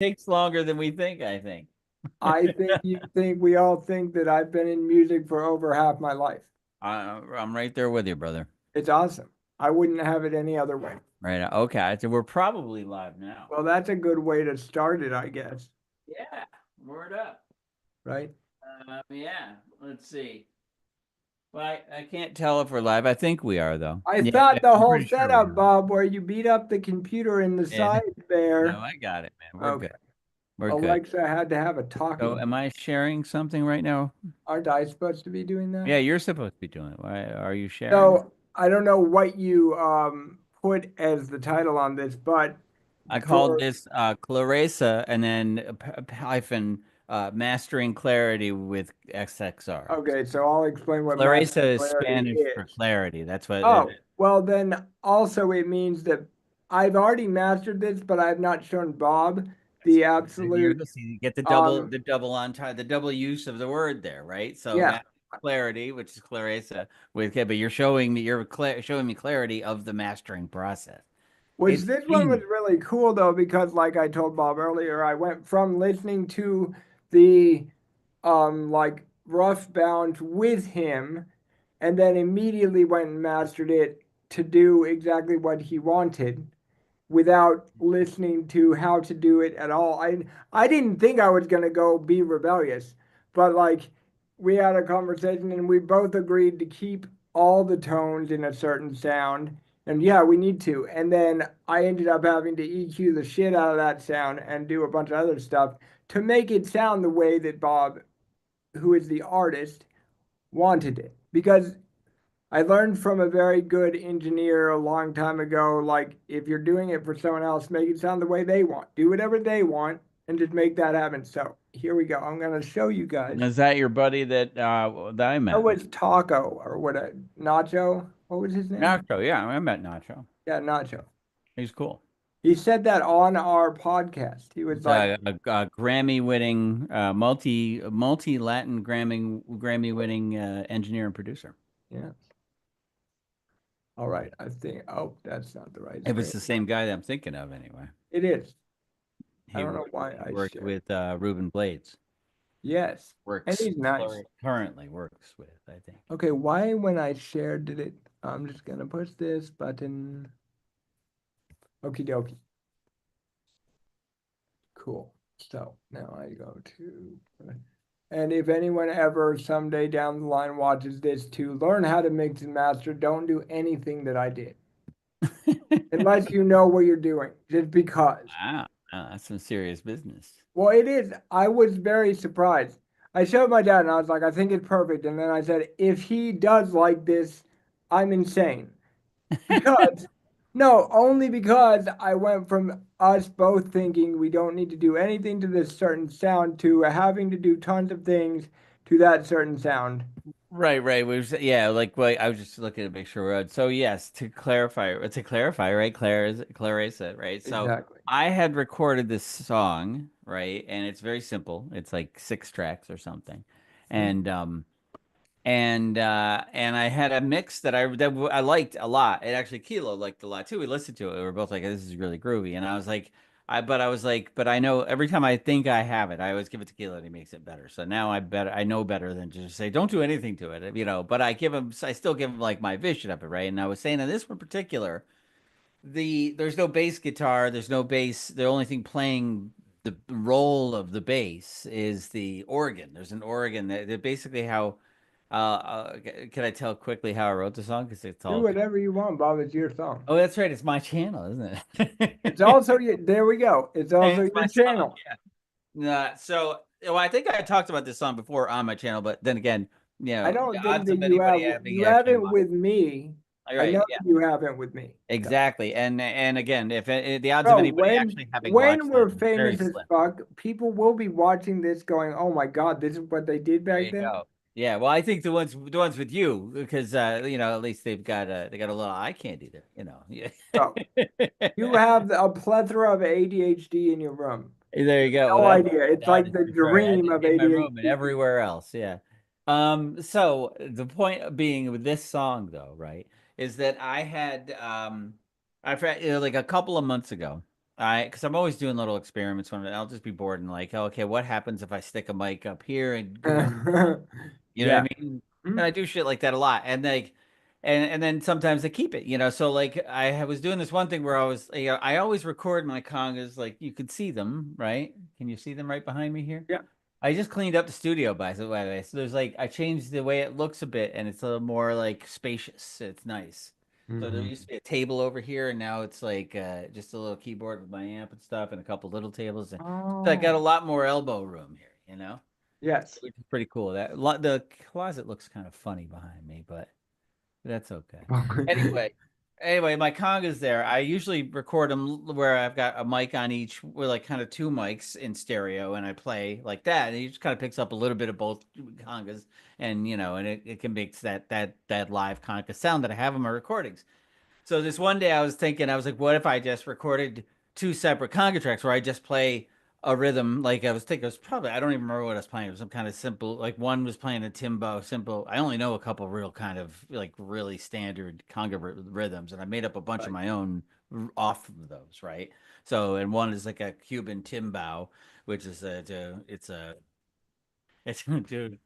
Takes longer than we think, I think. I think you think we all think that I've been in music for over half my life. I'm right there with you, brother. It's awesome. I wouldn't have it any other way. Right. Okay. So we're probably live now. Well, that's a good way to start it, I guess. Yeah. Word up. Right? Yeah. Let's see. Well, I can't tell if we're live. I think we are, though. I Yeah, thought the I'm whole pretty sure we setup, are. Bob, where you beat up the computer in the Yeah. side No, there. I got it, man. We're Okay. good. We're good. Alexa had to have a So, talking. am I sharing something right now? Aren't I supposed to be doing that? Yeah, you're supposed to be doing it. Why are you sharing? So I don't know what you put as the title on this, but I called for this Clareza and then hyphen mastering clarity with SxR. okay, so I'll explain what Clareza mastering is clarity Spanish for is. clarity. That's what it Oh, is. well then also it means that I've already mastered this, but I've not shown Bob That's the good. You absolute see, you get um the double on time, the double use of the word there, right? So yeah. mastering clarity, which is Clareza with, okay, but you're showing me clarity of the mastering process. Which It's this one was genius. really cool though, because like I told Bob earlier, I went from listening to the like rough bound with him and then immediately went and mastered it to do exactly what he wanted without listening to how to do it at all. I didn't think I was gonna go be rebellious, but like we had a conversation and we both agreed to keep all the tones in a certain sound. And yeah, we need to. And then I ended up having to EQ the shit out of that sound and do a bunch of other stuff to make it sound the way that Bob, who is the artist, wanted it. Because I learned from a very good engineer a long time ago, like if you're doing it for someone else, make it sound the way they want. Do whatever they want and just make that happen. So here we go. I'm gonna show you guys. Is that your buddy that I That met? was Taco or what a Nacho. What was his name? Nacho, yeah, I met Nacho. Yeah, Nacho. He's cool. He said that on our podcast. He was He's like, a Grammy winning, multi Latin Grammy winning engineer and producer. yeah, all right. I think oh, that's not the right It was screen. the same guy that I'm thinking of anyway. It is. I He don't know worked why he I worked shared. with Ruben Blades. Yes. And Works he's nice. currently works with, I think. Okay, why when I shared did it? I'm just gonna push this button. Okie dokie. Cool. So now I go to, and if anyone ever someday down the line watches this to learn how to mix and master, don't do anything that I did unless you know what you're doing, just because. Wow, that's some serious business. Well, it is. I was very surprised. I showed my dad and I was like, I think it's perfect. And then I said, if he does like this, I'm insane. Because, no, only because I went from us both thinking we don't need to do anything to this certain sound to having to do tons of things to that certain sound. Right, right. Yeah, like wait, I was just looking to make sure we're on. So yes, to clarify, right? Claire said, right? So Exactly. I had recorded this song, right? And it's very simple. It's like 6 tracks or something. Hmm. And and I had a mix I liked a lot. And actually Kilo liked a lot too. We listened to it. We were both like, this is really groovy. And I was like, but I know every time I think I have it, I always give it to Kilo and he makes it better. So now I know better than to just say, don't do anything to it, you know. But I still give him like my vision of it, right? And I was saying in this one particular, there's no bass guitar, there's no bass. The only thing playing the role of the bass is the organ. There's an organ that basically how can I tell quickly how I wrote the song? Because it's Do all. whatever you want, Bob. It's your song. Oh, that's right. It's my channel, isn't It's it? also your, there we go. It's And also it's your my song. channel. Yeah. So, well, I think I talked about this song before on my channel, but then again, I the don't think odds that of you have. anybody having You actually haven't watched. with me. All I know right. Yeah. that you haven't with me. So. Exactly. And again, if the odds of Bro, anybody actually having when watched we're it is famous very as slim. fuck, people will be watching this going, "Oh my God, this is what they did There back you then." go. Yeah. Well, I think the ones with you, because at least they got a little eye candy there. Yeah. So you have a plethora of ADHD in your room. There You you go. have Well, no idea. It's that like is the for sure. I dream just of in my room and ADHD people. everywhere else. Yeah. So the point being with this song though, right, is that I had like a couple of months ago. because I'm always doing little experiments when I'll just be bored and like, oh, okay, what happens if I stick a mic up here and you know what Yeah. I mean? Hmm? And I do shit like that a lot. And like and then sometimes I keep it, So like was doing this one thing where I always record my congas like you could see them, right? Can you see them right behind me here? Yeah. I just cleaned up the studio by the way. So there's like I changed the way it looks a bit and it's a little more like spacious. It's nice. So there Hmm. used to be a table over here and now it's like just a little keyboard with my amp and stuff and a couple little tables. And so I got a Oh, lot more elbow room here. yes. Which is pretty cool. The closet looks kind of funny behind me, but that's okay. Anyway, my conga's there. I usually record them where I've got a mic on each, with like kind of two mics in stereo, and I play like that. And it just kind of picks up a little bit of both congas, and it can make that live conga sound that I have in my recordings. So this one day I was thinking, I was like, what if I just recorded two separate conga tracks where I just play a rhythm? Like I was thinking, it was probably, I don't even remember what I was playing. It was some kind of simple, like one was playing a timbo, simple. I only know a couple real kind of like really standard conga rhythms, and I made up a bunch of Right. my own off of those, right? So, and one is like a Cuban timbao, which is it's dude.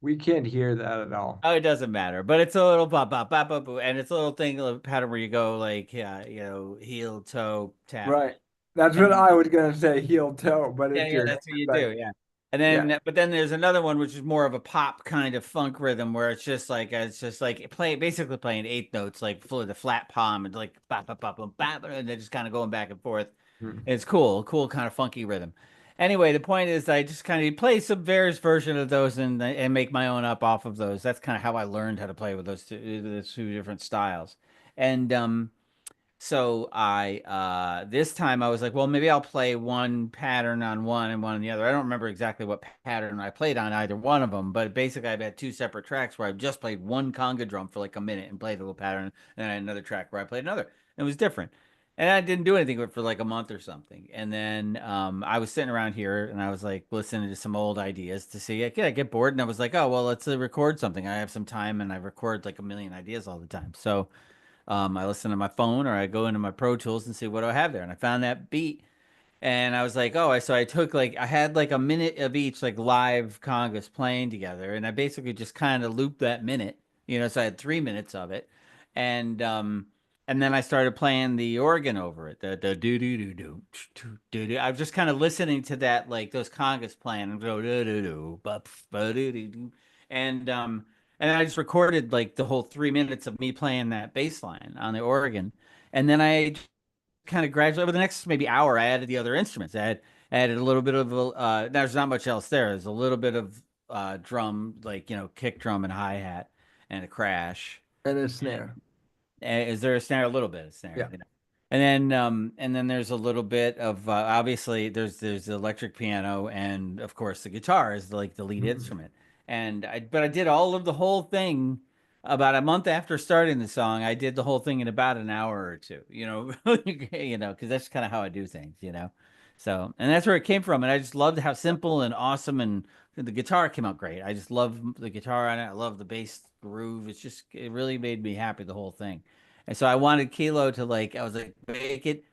We can't hear that at all. Oh, it doesn't matter, but it's a little bop bop bop bop, boo, and it's a little thing, a little pattern where you go like, yeah, heel toe tap, Right. That's what and I was gonna say, heel toe, but yeah, it's yeah, your that's what hand, you right? do, yeah. And Yeah. but then there's another one which is more of a pop kind of funk rhythm where it's just like basically playing eighth notes like full of the flat palm and like bop bop bop bop bop, and they're just kind of going back and forth. Hmm. It's cool kind of funky rhythm. Anyway, the point is I just kind of play some various version of those and make my own up off of those. That's kind of how I learned how to play with those two different styles. And so I this time I was like, well, maybe I'll play one pattern on one and one on the other. I don't remember exactly what pattern I played on either one of them, but basically I've had two separate tracks where I've just played one conga drum for like a minute and played a little pattern, and then I had another track where I played another. It was different. And I didn't do anything with it for like a month or something. And then I was sitting around here and I was like listening to some old ideas to see, I get bored. And I was like, oh, well, let's record something. I have some time and I record like a million ideas all the time. So I listen to my phone or I go into my Pro Tools and see what do I have there. And I found that beat and I was like, oh, so I took like I had like a minute of each like live congas playing together, and I basically just kind of looped that minute. So I had 3 minutes of it, and um, and then I started playing the organ over it, the do do do do do do. I was just kind of listening to that like those congas playing and go do do do ba do do do, and I just recorded like the whole 3 minutes of me playing that bass line on the organ, and then I kind of gradually over the next maybe hour, I added the other instruments. I added a little bit of there's not much else there. There's a little bit of drum, like kick drum and hi hat, and a crash. And a snare. Is there a snare? A little bit of snare, Yeah. and then there's a little bit of obviously there's the electric piano, and of course the guitar is like the lead Hmm. instrument. But I did all of the whole thing about a month after starting the song. I did the whole thing in about an hour or two. Because that's kind of how I do things. So, and that's where it came from, and I just loved how simple and awesome and the guitar came out great. I just love the guitar on it. I love the bass groove. It really made me happy, the whole thing. And so I wanted Kilo to like, I was like, make it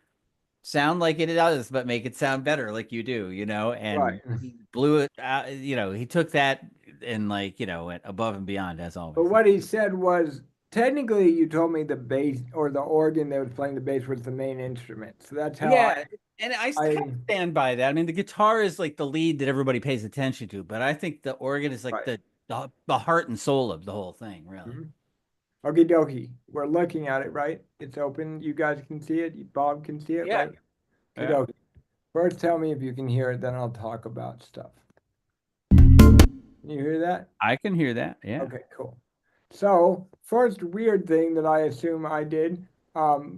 sound like it does, but make it sound better like you do. Right. And he blew it out, he took that and like, went above and beyond as But always. what he said was technically you told me the bass or the organ that was playing the bass was the main instrument. So that's how Yeah. And I kind of I stand by that. I mean, the guitar is like the lead that everybody pays attention to, but I think the organ is like right. the heart and soul of the whole thing, really. Mhm. Okie dokie. We're looking at it, right? It's open. You guys can see it. Bob can see it, Yeah. right? Okie Yeah. dokie. First, tell me if you can hear it, then I'll talk about stuff. Can you hear that? I can hear that. Yeah. Okay, cool. So, first weird thing that I assume I did,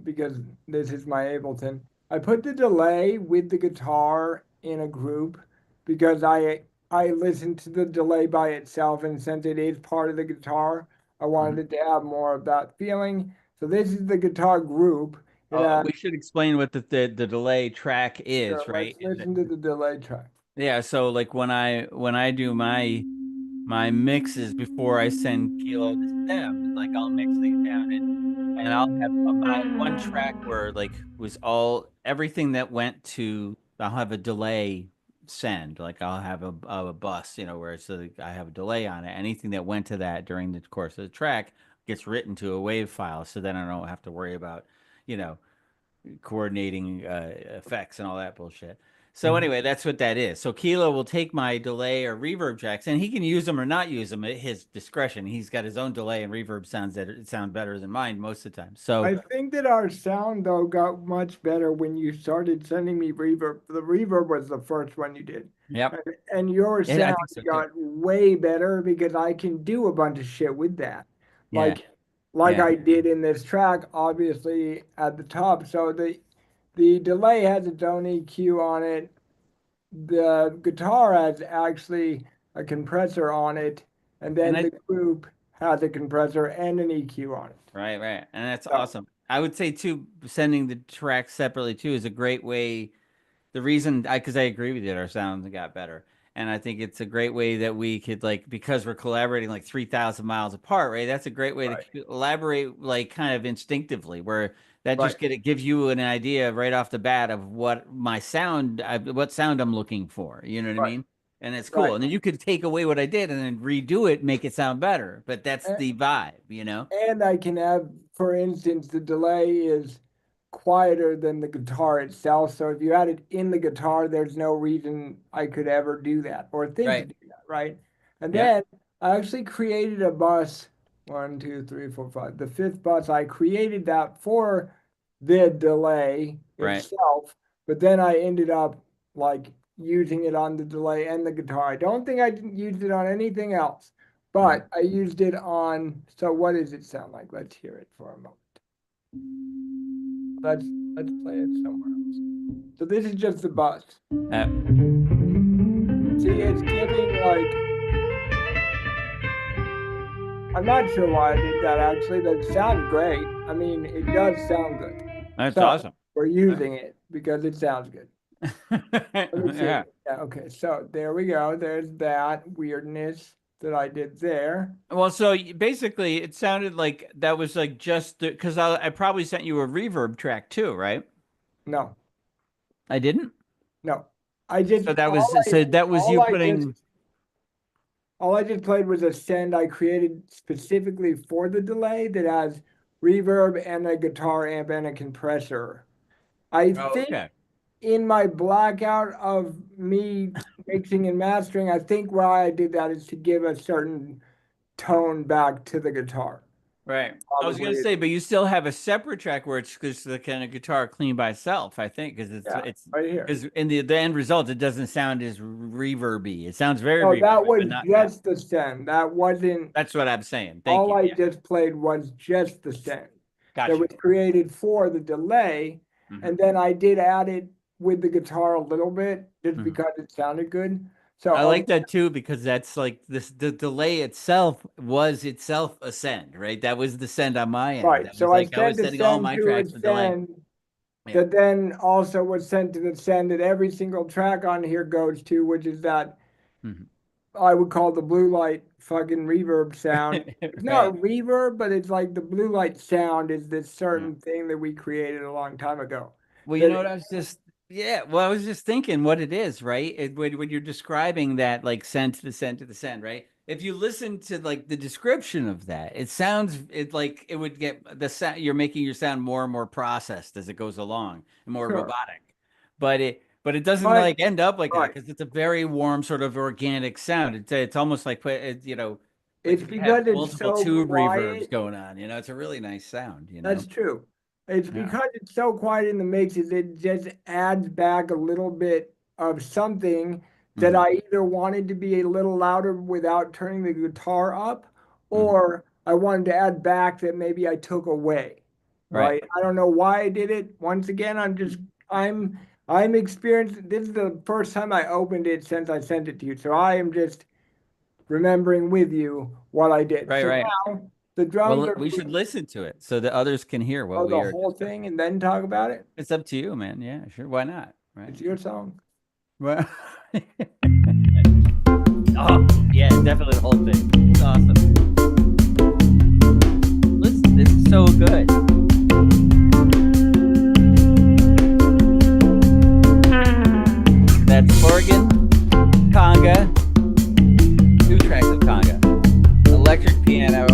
because this is my Ableton, I put the delay with the guitar in a group because I listened to the delay by itself, and since it is part of the guitar, I Mhm. wanted it to have more of that feeling. So this is the guitar group. It has, We should explain what the delay track sure, is, right? let's listen to the delay track. Yeah, so like when I do my mixes before I send Kilo the stems, like I'll mix things down and I'll have my one track where like was all everything that went to I'll have a delay send. Like I'll have a bus, where it's I have a delay on it. Anything that went to that during the course of the track gets written to a wave file, so then I don't have to worry about, you know, coordinating effects and all that bullshit. So Mhm. anyway, that's what that is. So Kilo will take my delay or reverb tracks, and he can use them or not use them at his discretion. He's got his own delay and reverb sounds that sound better than mine most of the time. So I think that our sound though got much better when you started sending me reverb. The reverb was the first one you did. yep, And your yeah, I sound think so too. got way better because I can do a bunch of shit with that. Yeah, Like yeah, I did in this track, obviously at the top. So the delay has its own EQ on it. The guitar has actually a compressor on it, and and then I the group has a compressor and an EQ on it. right, and that's So, awesome. I would say too, sending the tracks separately too is a great way. The reason because I agree with you, our sounds got better. And I think it's a great way that we could like because we're collaborating like 3,000 miles apart, right? That's a great way to right, collaborate like kind of instinctively, where that right, just gives you an idea right off the bat of what sound I'm looking for. You know what I right, mean? And it's cool. right. And then you could take away what I did and then redo it, make it sound better. But that's the vibe, you know? And I can have, for instance, the delay is quieter than the guitar itself. So if you had it in the guitar, there's no reason I could ever do that or think to Right. do that, right? And Yep. then I actually created a bus, one, two, three, four, five. The fifth bus, I created that for the delay Right. itself, but then I ended up like using it on the delay and the guitar. I don't think I didn't use it on anything else. Mhm. But I used it on, so what does it sound like? Let's hear it for a moment. Let's play it somewhere else. So this is just the bus. Uh, See, it's giving like, I'm not sure why I did that actually. That sounded great. I mean, it does sound good. that's So awesome. we're using it because it sounds good. Let me see. Yeah. Yeah, okay. So there we go. There's that weirdness that I did there. Well, so basically, it sounded like that was like just because I probably sent you a reverb track too, right? No, I didn't. no. I just So that was all you I just putting. All I just played was a send I created specifically for the delay that has reverb and a guitar amp and a compressor. I Oh, think okay. in my blackout of me mixing and mastering, I think why I did that is to give a certain tone back to the guitar. Right. I was gonna Probably, say, but you still have a separate track where it's just the kind of guitar clean by itself, I think, because yeah, it's right here. because in the end result, it doesn't sound as reverby. It sounds very No, that reverby, was but not that. just the send. That wasn't That's what I'm saying. Thank all you. I Yeah. just played was just the send that Gotcha. was created for the delay. Hmm. And then I did add it with the guitar a little bit just Hmm. because it sounded good. So, I like that too because that's like the delay itself was itself a send, right? That was the send on my end. right. That was So I like I was sent a sending all send my to a tracks with delay. send Yeah. that then also was sent to the send that every single track on here goes to, which is that Mhm. I would call the blue light fucking reverb sound. It's not Right. reverb, but it's like the blue light sound is this Yeah. certain thing that we created a long time ago. Well, you That know what I was just yeah, well, I was just thinking what it is, right? When you're describing that like send to the send to the send, right? If you listen to like the description of that, it sounds it like it would get the sound you're making your sound more and more processed as it goes along and more sure, robotic. But it doesn't but like end up like that right. because it's a very warm sort of organic sound. It's almost like like It's if you have because it's multiple so tube reverbs quiet. going on, it's a really nice sound, you That's know? true. It's Yeah. because it's so quiet in the mixes, it just adds back a little bit of something that Hmm. I either wanted to be a little louder without turning the guitar up, Hmm. or I wanted to add back that maybe I took away. Right. Right? I don't know why I did it. Once again, I'm I'm experienced. This is the first time I opened it since I sent it to you. So I am just remembering with you what I did. Right, So right. now the drums Well, are we should listen to it so that others can hear what oh, we the are whole discussing. thing and then talk about it? It's up to you, man. Yeah, sure. Why not? Right. It's your song. Well, oh, yeah, definitely the whole thing. It's awesome. Listen, it's so good. That's organ, conga, two tracks of conga, electric piano,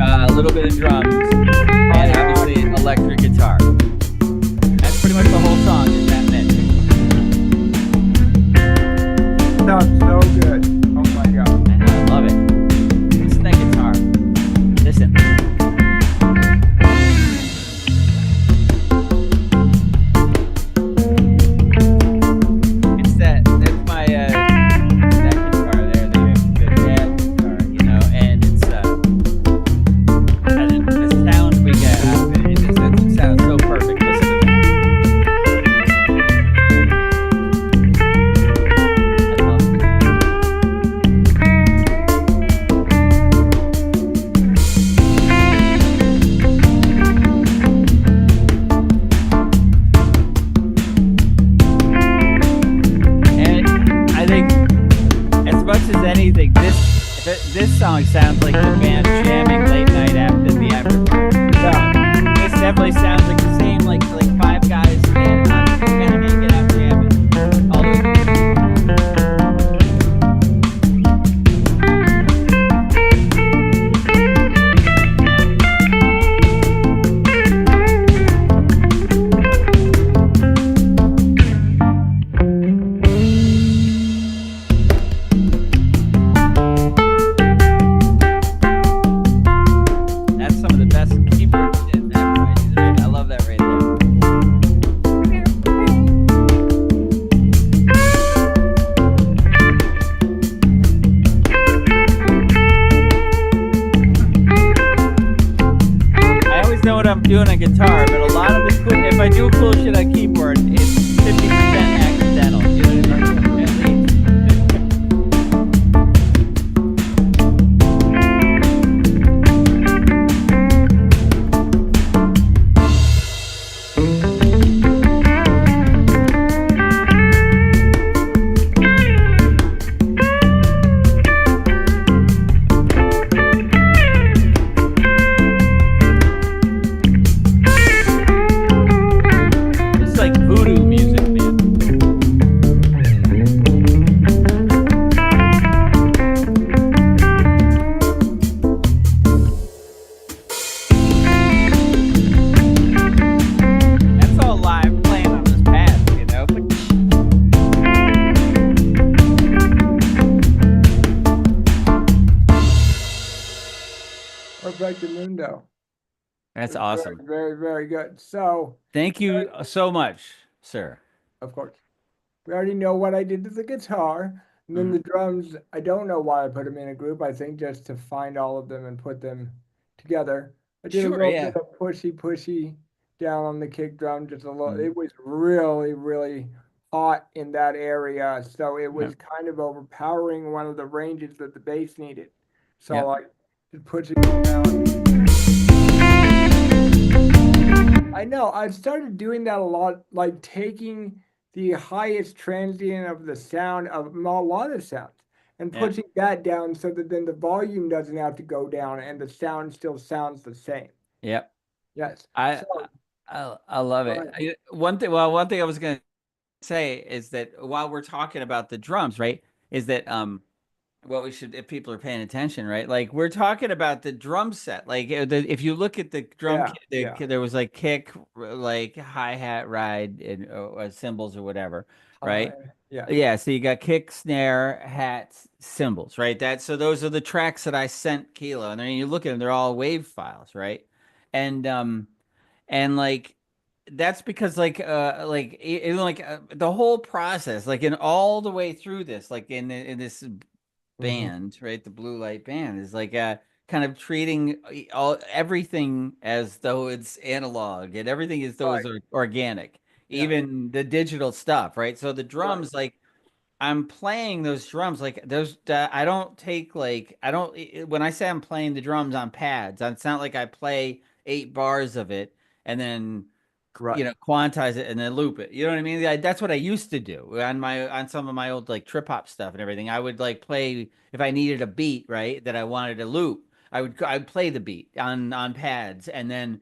a little bit of drums, and Right obviously on. electric guitar. That's pretty much the whole song is that mix. Sounds so good. Oh my God. And I love it. Listen to that guitar. Listen. It's that's my that guitar there, the jazz guitar, and the sound we get out of it sounds so perfect. Listen to that. I love it. And I think as much as anything, this song sounds like the band jamming late night after the after party. Yeah. This definitely sounds like the same like five guys and kind of hanging out jamming all the way through the music. That's some of the best keyboard shit ever. Right? I love that right there. I always know what I'm doing on guitar, but a lot of the cool, if I do cool shit on keyboard, it's 50% accidental. You know what I mean? At least. It's like voodoo music, man. That's all live playing on this pad. But Perfect Mundo. that's Very, awesome. very, very good. So, Thank you so much, sir. of course, we already know what I did to the guitar. And then Mhm. the drums, I don't know why I put them in a group. I think just to find all of them and put them together. I did a Sure, little bit yeah. of pushy down on the kick drum, just a little. Mhm. It was really, really hot in that area. So it Yep. was kind of overpowering one of the ranges that the bass needed. So Yep. I just pushing it down. I know. I've started doing that a lot, like taking the highest transient of the sound of a lot of sounds and Yeah. pushing that down so that then the volume doesn't have to go down and the sound still sounds the same. Yep. Yes. I So, I love go it. ahead. One thing I was gonna say is that while we're talking about the drums, right, is that what we should, if people are paying attention, right, like we're talking about the drum set. Like if you look at the drum Yeah, kit, yeah. there was like kick, like hi hat, ride, and cymbals or whatever, right? Yes. Yeah, so you got kick, snare, hats, cymbals, right? So those are the tracks that I sent Kilo, and then you look at them, they're all wave files, right? And like that's because even like the whole process, like in all the way through this, like in this Hmm. band, right? The blue light band is like kind of treating everything as though it's analog and everything as though Right. it's organic, Yeah. even the digital stuff, right? So the Right. drums, like I'm playing those drums, like those. I don't take like I don't when I say I'm playing the drums on pads, it's not like I play 8 bars of it and then Right. quantize it and then loop it. You know what I mean? That's what I used to do on some of my old like trip hop stuff and everything. I would like play if I needed a beat, right, that I wanted to loop. I'd play the beat on pads and then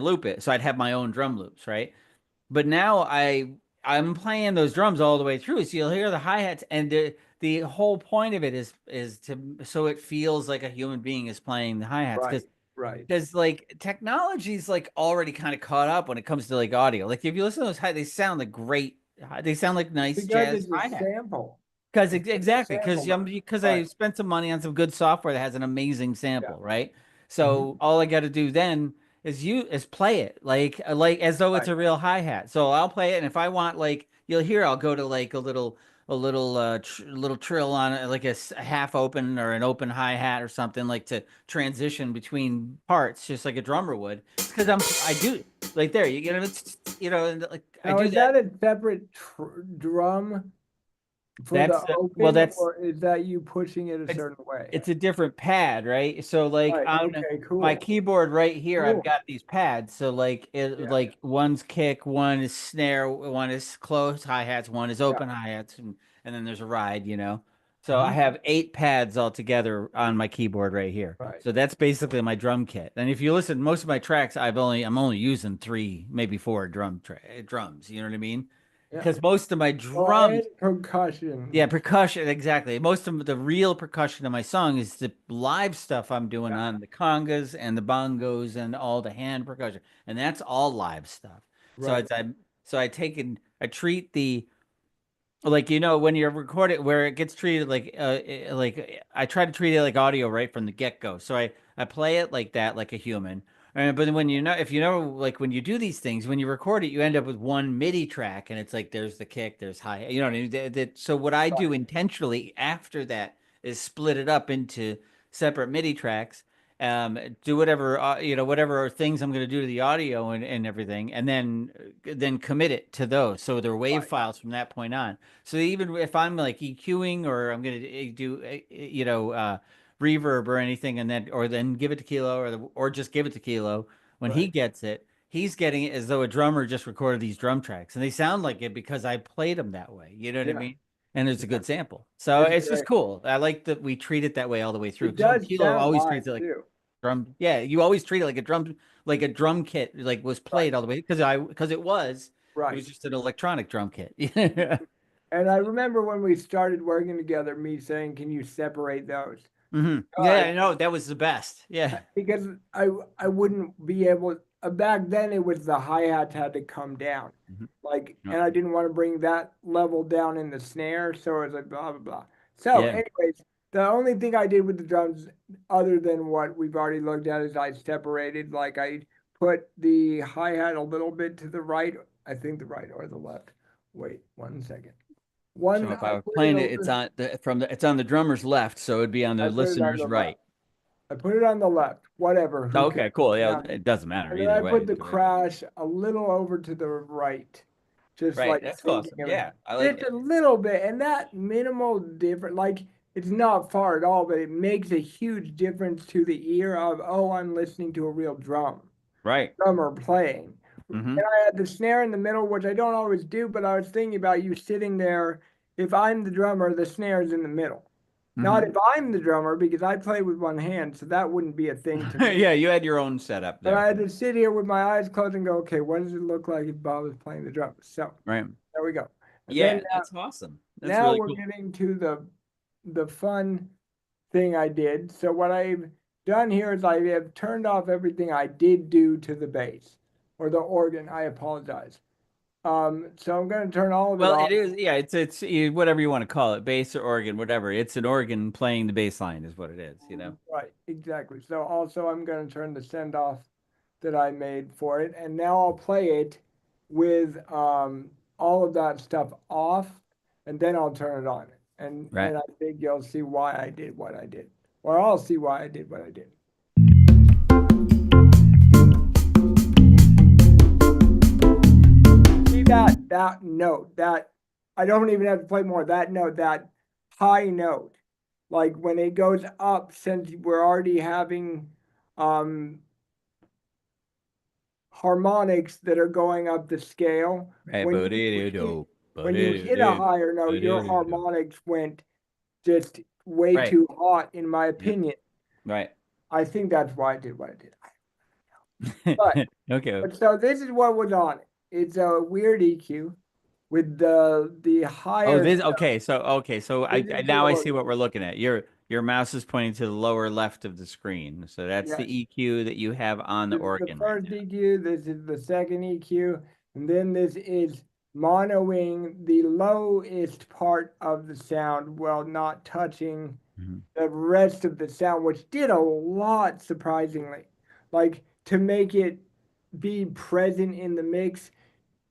loop it. So I'd have my own drum loops, right? But now I'm playing those drums all the way through, so you'll hear the hi-hats, and the whole point of it is to so it feels like a human being is playing the hi-hats Right, right. because like technology's like already kind of caught up when it comes to like audio. Like if you listen to those hi, they sound like great. They sound like nice Because jazz it's a hi-hats. sample. Because It's just a exactly, sample mode. because I Right. spent some money on some good software that has an amazing Yeah. sample, right? Hmm. So all I got to do then is play it like as though it's Right. a real hi-hat. So I'll play it, and if I want like you'll hear, I'll go to like a little trill on it, like a half open or an open hi-hat or something like to transition between parts, just like a drummer would. Because I do like there you get it, and like I Now, do is that. that a separate drum for the Well, open, that's or is that you pushing it a it's certain way? it's a different pad, right? So like Right. on Okay. my Cool. keyboard right here, I've Cool. got these pads. So Yeah. like one's kick, one is snare, one is closed hi-hats, one is Yeah. open hi-hats, and then there's a ride. So I Hmm. have 8 pads altogether on my keyboard right here. Right. So that's basically my drum kit. And if you listen, most of my tracks, I'm only using 3, maybe 4 drums. You know what I mean? Yeah. Because most of my Well, drums and percussion. yeah, percussion, exactly. Most of the real percussion of my song is the live stuff I'm doing Yeah. on the congas and the bongos and all the hand percussion, and that's all live stuff. So Right. I treat the like when you're recording where it gets treated like I try to treat it like audio right from the get-go. So I play it like that, like a human. But then when if like when you do these things, when you record it, you end up with one MIDI track, and it's like there's the kick, there's high, you know what I mean? So what I do Right. intentionally after that is split it up into separate MIDI tracks, do whatever whatever things I'm going to do to the audio and everything, and then commit it to those, so they're wave Right. files from that point on. So even if I'm like EQing or I'm going to do reverb or anything, and then give it to Kilo or just give it to Kilo when he Right. gets it. He's getting it as though a drummer just recorded these drum tracks, and they sound like it because I played them that way. You know what I Yeah. mean? And it's a Yeah. good sample. So It's it's just great. cool. I like that we treat it that way all the way through. It Because does Kilo sound always live treats it like too. drum. Yeah, you always treat it like a drum kit, like was Right. played all the way because it Right. was just an electronic drum kit. Yeah. And I remember when we started working together, me saying, "Can you separate those?" Yeah, I know that was the best. Yeah. Because I wouldn't be able back then it was the hi-hats had to come down. Mhm. Like Yep. and I didn't want to bring that level down in the snare, so it was like blah blah blah. So Yeah. anyways, the only thing I did with the drums other than what we've already looked at is I separated like I put the hi-hat a little bit to the right, I think the right or the left. Wait 1 second. So One if I I was put it playing it, it's over on it's on the drummer's left, so it'd be on I the put it on listener's the left. right. I put it on the left. Whatever, who cares? Okay, cool. Yeah, Yeah. it doesn't matter And then I either way. put the It's right. crash a little over to the right, just Right. like That's thinking awesome. of it. Yeah, I like Just it. a little bit, and that minimal difference, like it's not far at all, but it makes a huge difference to the ear of, oh, I'm listening to a real Right. drummer playing. And Mm-hmm. I had the snare in the middle, which I don't always do, but I was thinking about you sitting there. If I'm the drummer, the snare's in the middle. Not Mm-hmm. if I'm the drummer, because I play with one hand, so that wouldn't be a thing to me. Yeah, you had your own setup But I there. had to sit here with my eyes closed and go, okay, what does it look like if Bob is playing the drums? So Right. there we go. And then Yeah, that's awesome. That's now really we're cool. getting to the fun thing I did. So what I've done here is I have turned off everything I did do to the bass or the organ. I apologize. So I'm going to turn all of it Well, off. it is. Yeah, whatever you want to call it, bass or organ, whatever. It's an organ playing the bass line is what it is. Right, exactly. So also I'm going to turn the send off that I made for it, and now I'll play it with all of that stuff off, and then I'll turn it on. Right. And I think you'll see why I did what I did, or I'll see why I did what I did. See that note that I don't even have to play more. That note, that high note, like when it goes up, since we're already having um harmonics that are going up the scale. Right. When Bo-dee-doo-doo. you hit a Bo-dee-doo-doo. higher note, your Bo-dee-doo-doo. harmonics went just way Right. too hot, in my Yep. opinion. Right. I think that's why I did what I did. But Okay. so this is what was on it. It's a weird EQ. with the Oh, higher this stuff. okay. So This I is the now I lower see what one. we're looking at. Your mouse is pointing to the lower left of the screen. So that's the Yes. EQ that you have on the This is the organ right first now. EQ, this is the second EQ, and then this is monoing the lowest part of the sound while not touching Mhm. the rest of the sound, which did a lot surprisingly. Like to make it be present in the mix.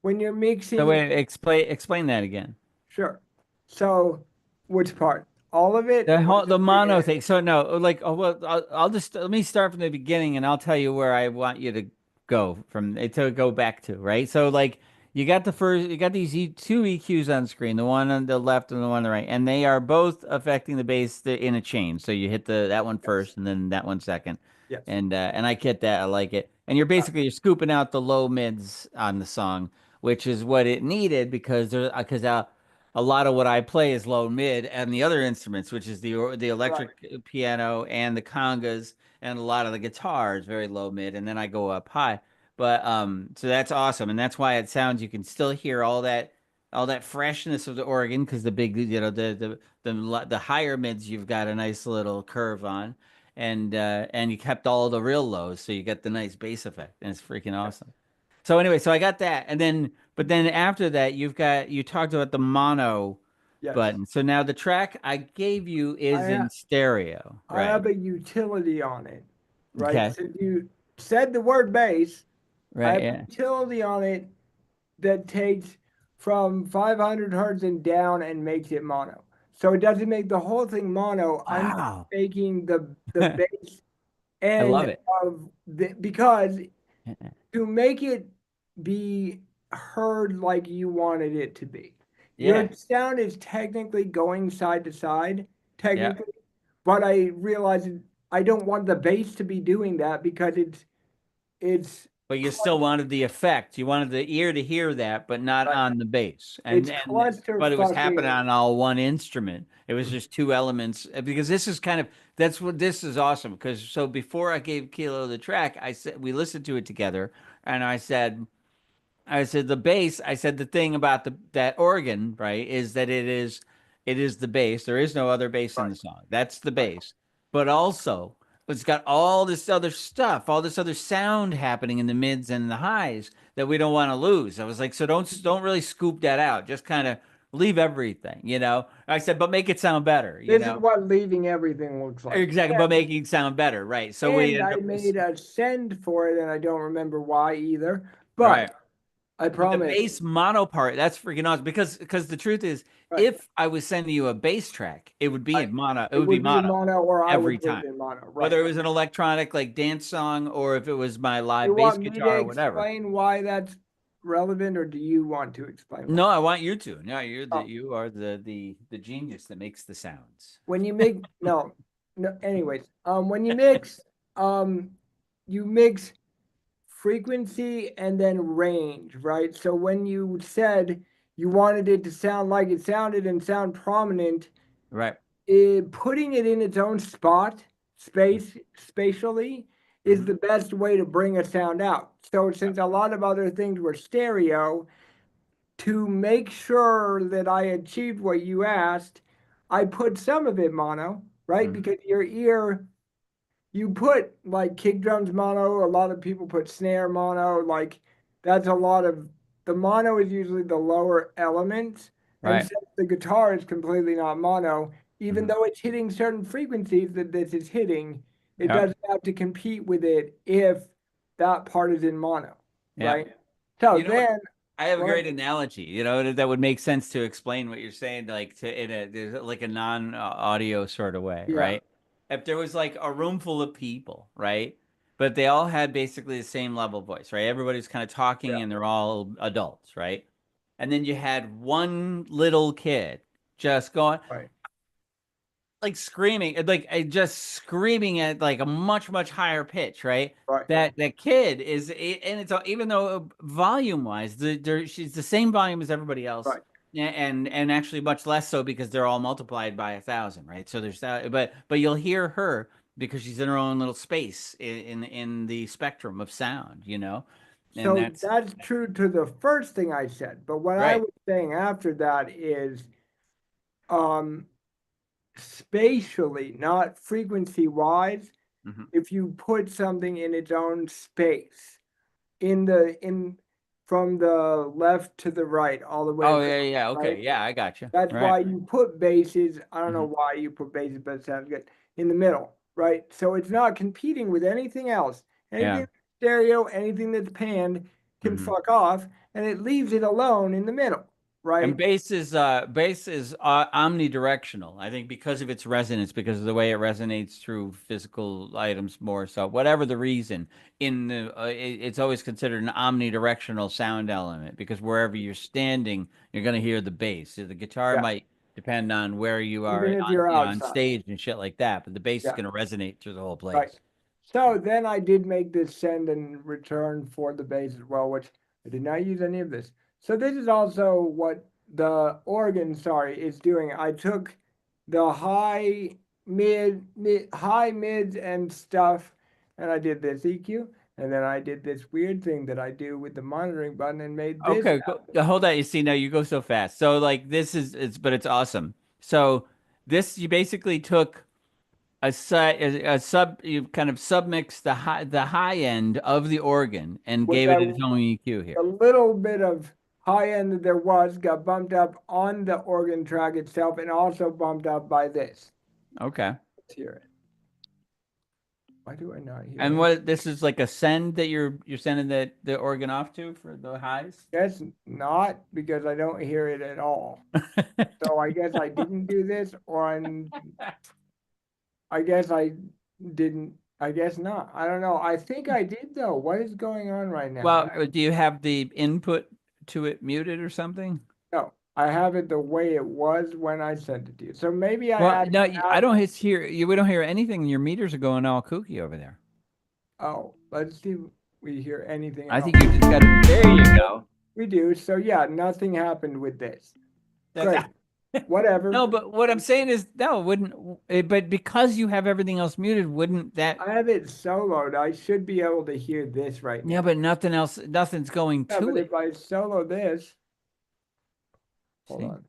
When you're So mixing, wait, explain that again. sure. So, which part? All of it The or whole the just the mono end? thing. So no, like oh well, I'll just let me start from the beginning, and I'll tell you where I want you to go from to go back to, right? So like you got these two EQs on screen, the one on the left and the one on the right, and they are both affecting the bass in a chain. So you hit the that one Yes. first, and then that one second, Yes. and I get that, I like it. And you're scooping out the low mids on the song, which is what it needed because a lot of what I play is low mid and the other instruments, which is the Right. electric piano and the congas and a lot of the guitars, very low mid, and then I go up high. But so that's awesome, and that's why it sounds you can still hear all that freshness of the organ because the big the higher mids you've got a nice little curve on, and you kept all the real lows, so you get the nice bass effect, and it's freaking Yes. awesome. So anyway, so I got that, and then but then after that, you talked about the mono Yes. button. So now the track I gave you is I in stereo, I have right? a utility on it, right? Okay. Since you said the word bass, I Right, have a yeah. utility on it that takes from 500 hertz and down and makes it mono. So it doesn't make the whole thing mono. I'm just Wow. making the I bass love end it. of the because to make it be heard like you wanted it to be. Your Yeah. sound is technically going side to side, Yeah. technically, but I realize I don't want the bass to be doing that because it's But you still wanted the effect. You wanted the ear to hear that, but not right. on the bass. It's And cluster but it was happening fucking on all one instrument. It was just two elements because this is kind of that's what this is awesome because so before I gave Kilo the track, I said we listened to it together and I said the bass. I said the thing about the that organ, right, is that it is the bass. There is no other bass in right, the song. That's the right. bass. But also, it's got all this other stuff, all this other sound happening in the mids and the highs that we don't want to lose. I was like, so don't really scoop that out. Just kind of leave everything, you know. I said, but make it sound better, you This is know. what leaving everything looks like. Exactly, but making it sound better, right? So we And ended I up with made a send for it, and I don't remember why either. right. But I But the promise, bass mono part, that's freaking awesome because the truth is, right, if I was sending you a bass track, it would be right. in mono. It It would be would be in mono mono, or I every would put it time, in mono. Right. whether it was an electronic like dance song or if it was my You live bass want me to guitar or whatever. explain why that's relevant, or do you want to explain No, why? I want you to. No, Oh, you are the genius that makes the sounds. when you make no, no. Anyways, when um, you mix frequency and then range, right? So when you said you wanted it to sound like it sounded and sound prominent, Right. putting it in its own spot, spatially, is Hmm. the best way to bring a sound out. So since a lot of other things were stereo, to make sure that I achieved what you asked, I put some of it mono, right? Hmm. Because your ear, you put like kick drums mono, a lot of people put snare mono, like that's a lot of the mono is usually the lower elements. And Right. since the guitar is completely not mono, even Hmm. though it's hitting certain frequencies that this is hitting, it Yeah. doesn't have to compete with it if that part is in mono, Yeah. right? So You know what? then, I have a well, great analogy, you know, that would make sense to explain what you're saying, like to in a there's like a non-audio sort of way, yeah, right? If there was like a room full of people, right? But they all had basically the same level voice, right? Everybody's kind of talking yeah, and they're all adults, right? And then you had one little kid just going, right, like screaming, just screaming at like a much higher pitch, right? right, That kid is, and it's even though volume wise, she's the same volume as everybody else, right, and actually much less so because they're all multiplied by 1,000, right? So there's that, but you'll hear her because she's in her own little space in the spectrum of sound, you know. And So that's that's true to the first thing I said. But what I right. was saying after that is um spatially, not frequency wise, Hmm. if you put something in its own space, in from the left to the right, all the way Oh across, yeah, yeah. Okay, right? yeah, I got you. That's Right. why you put bases. I don't know Hmm. why you put bases, but it sounds good in the middle, right? So it's not competing with anything else. Yeah. Anything stereo, anything that's panned can Hmm. fuck off, and it leaves it alone in the middle, And right? bass is omnidirectional. I think because of its resonance, because of the way it resonates through physical items more so, whatever the reason, it's always considered an omnidirectional sound element because wherever you're standing, you're going to hear the bass. So the guitar Yeah, might depend on where you even are if on, you're on outside. stage and shit like that, but the bass is Yeah. going to resonate through the whole Right. place. So then I did make this send and return for the base as well, which I did not use any of this. So this is also what the organ, sorry, is doing. I took the high mids and stuff, and I did this EQ, and then I did this weird thing that I do with the monitoring button and made this Okay, hold on. You see, now you go so fast. So like this is but it's awesome. So this you basically took a sub you kind of submixed the high end of the organ and with gave it its a, own EQ a here. little bit of high end that there was got bumped up on the organ track itself and also bumped up by this. Okay. Let's hear it. Why do I not hear And any? what this is like a send that you're sending the organ off to for the highs? Guess not, because I don't hear it at all. So I guess I didn't do this, or I guess I didn't. I guess not. I don't know. I think I did though. What is going on right now? Well, do you have the input to it muted or something? No, I have it the way it was when I sent it to you. So maybe I Well, added no, I that. don't hear you. We don't hear anything. Your meters are going all kooky over there. Oh, let's see if we hear anything I else. think you just got to. There you go. We do. So yeah, nothing happened with this. That's Great. Whatever. no, but what I'm saying is no, it wouldn't. But because you have everything else muted, wouldn't that? I have it soloed. I should be able to hear this right Yeah, now. but nothing else, nothing's going Yeah, to but it. if I solo this, hold See? on.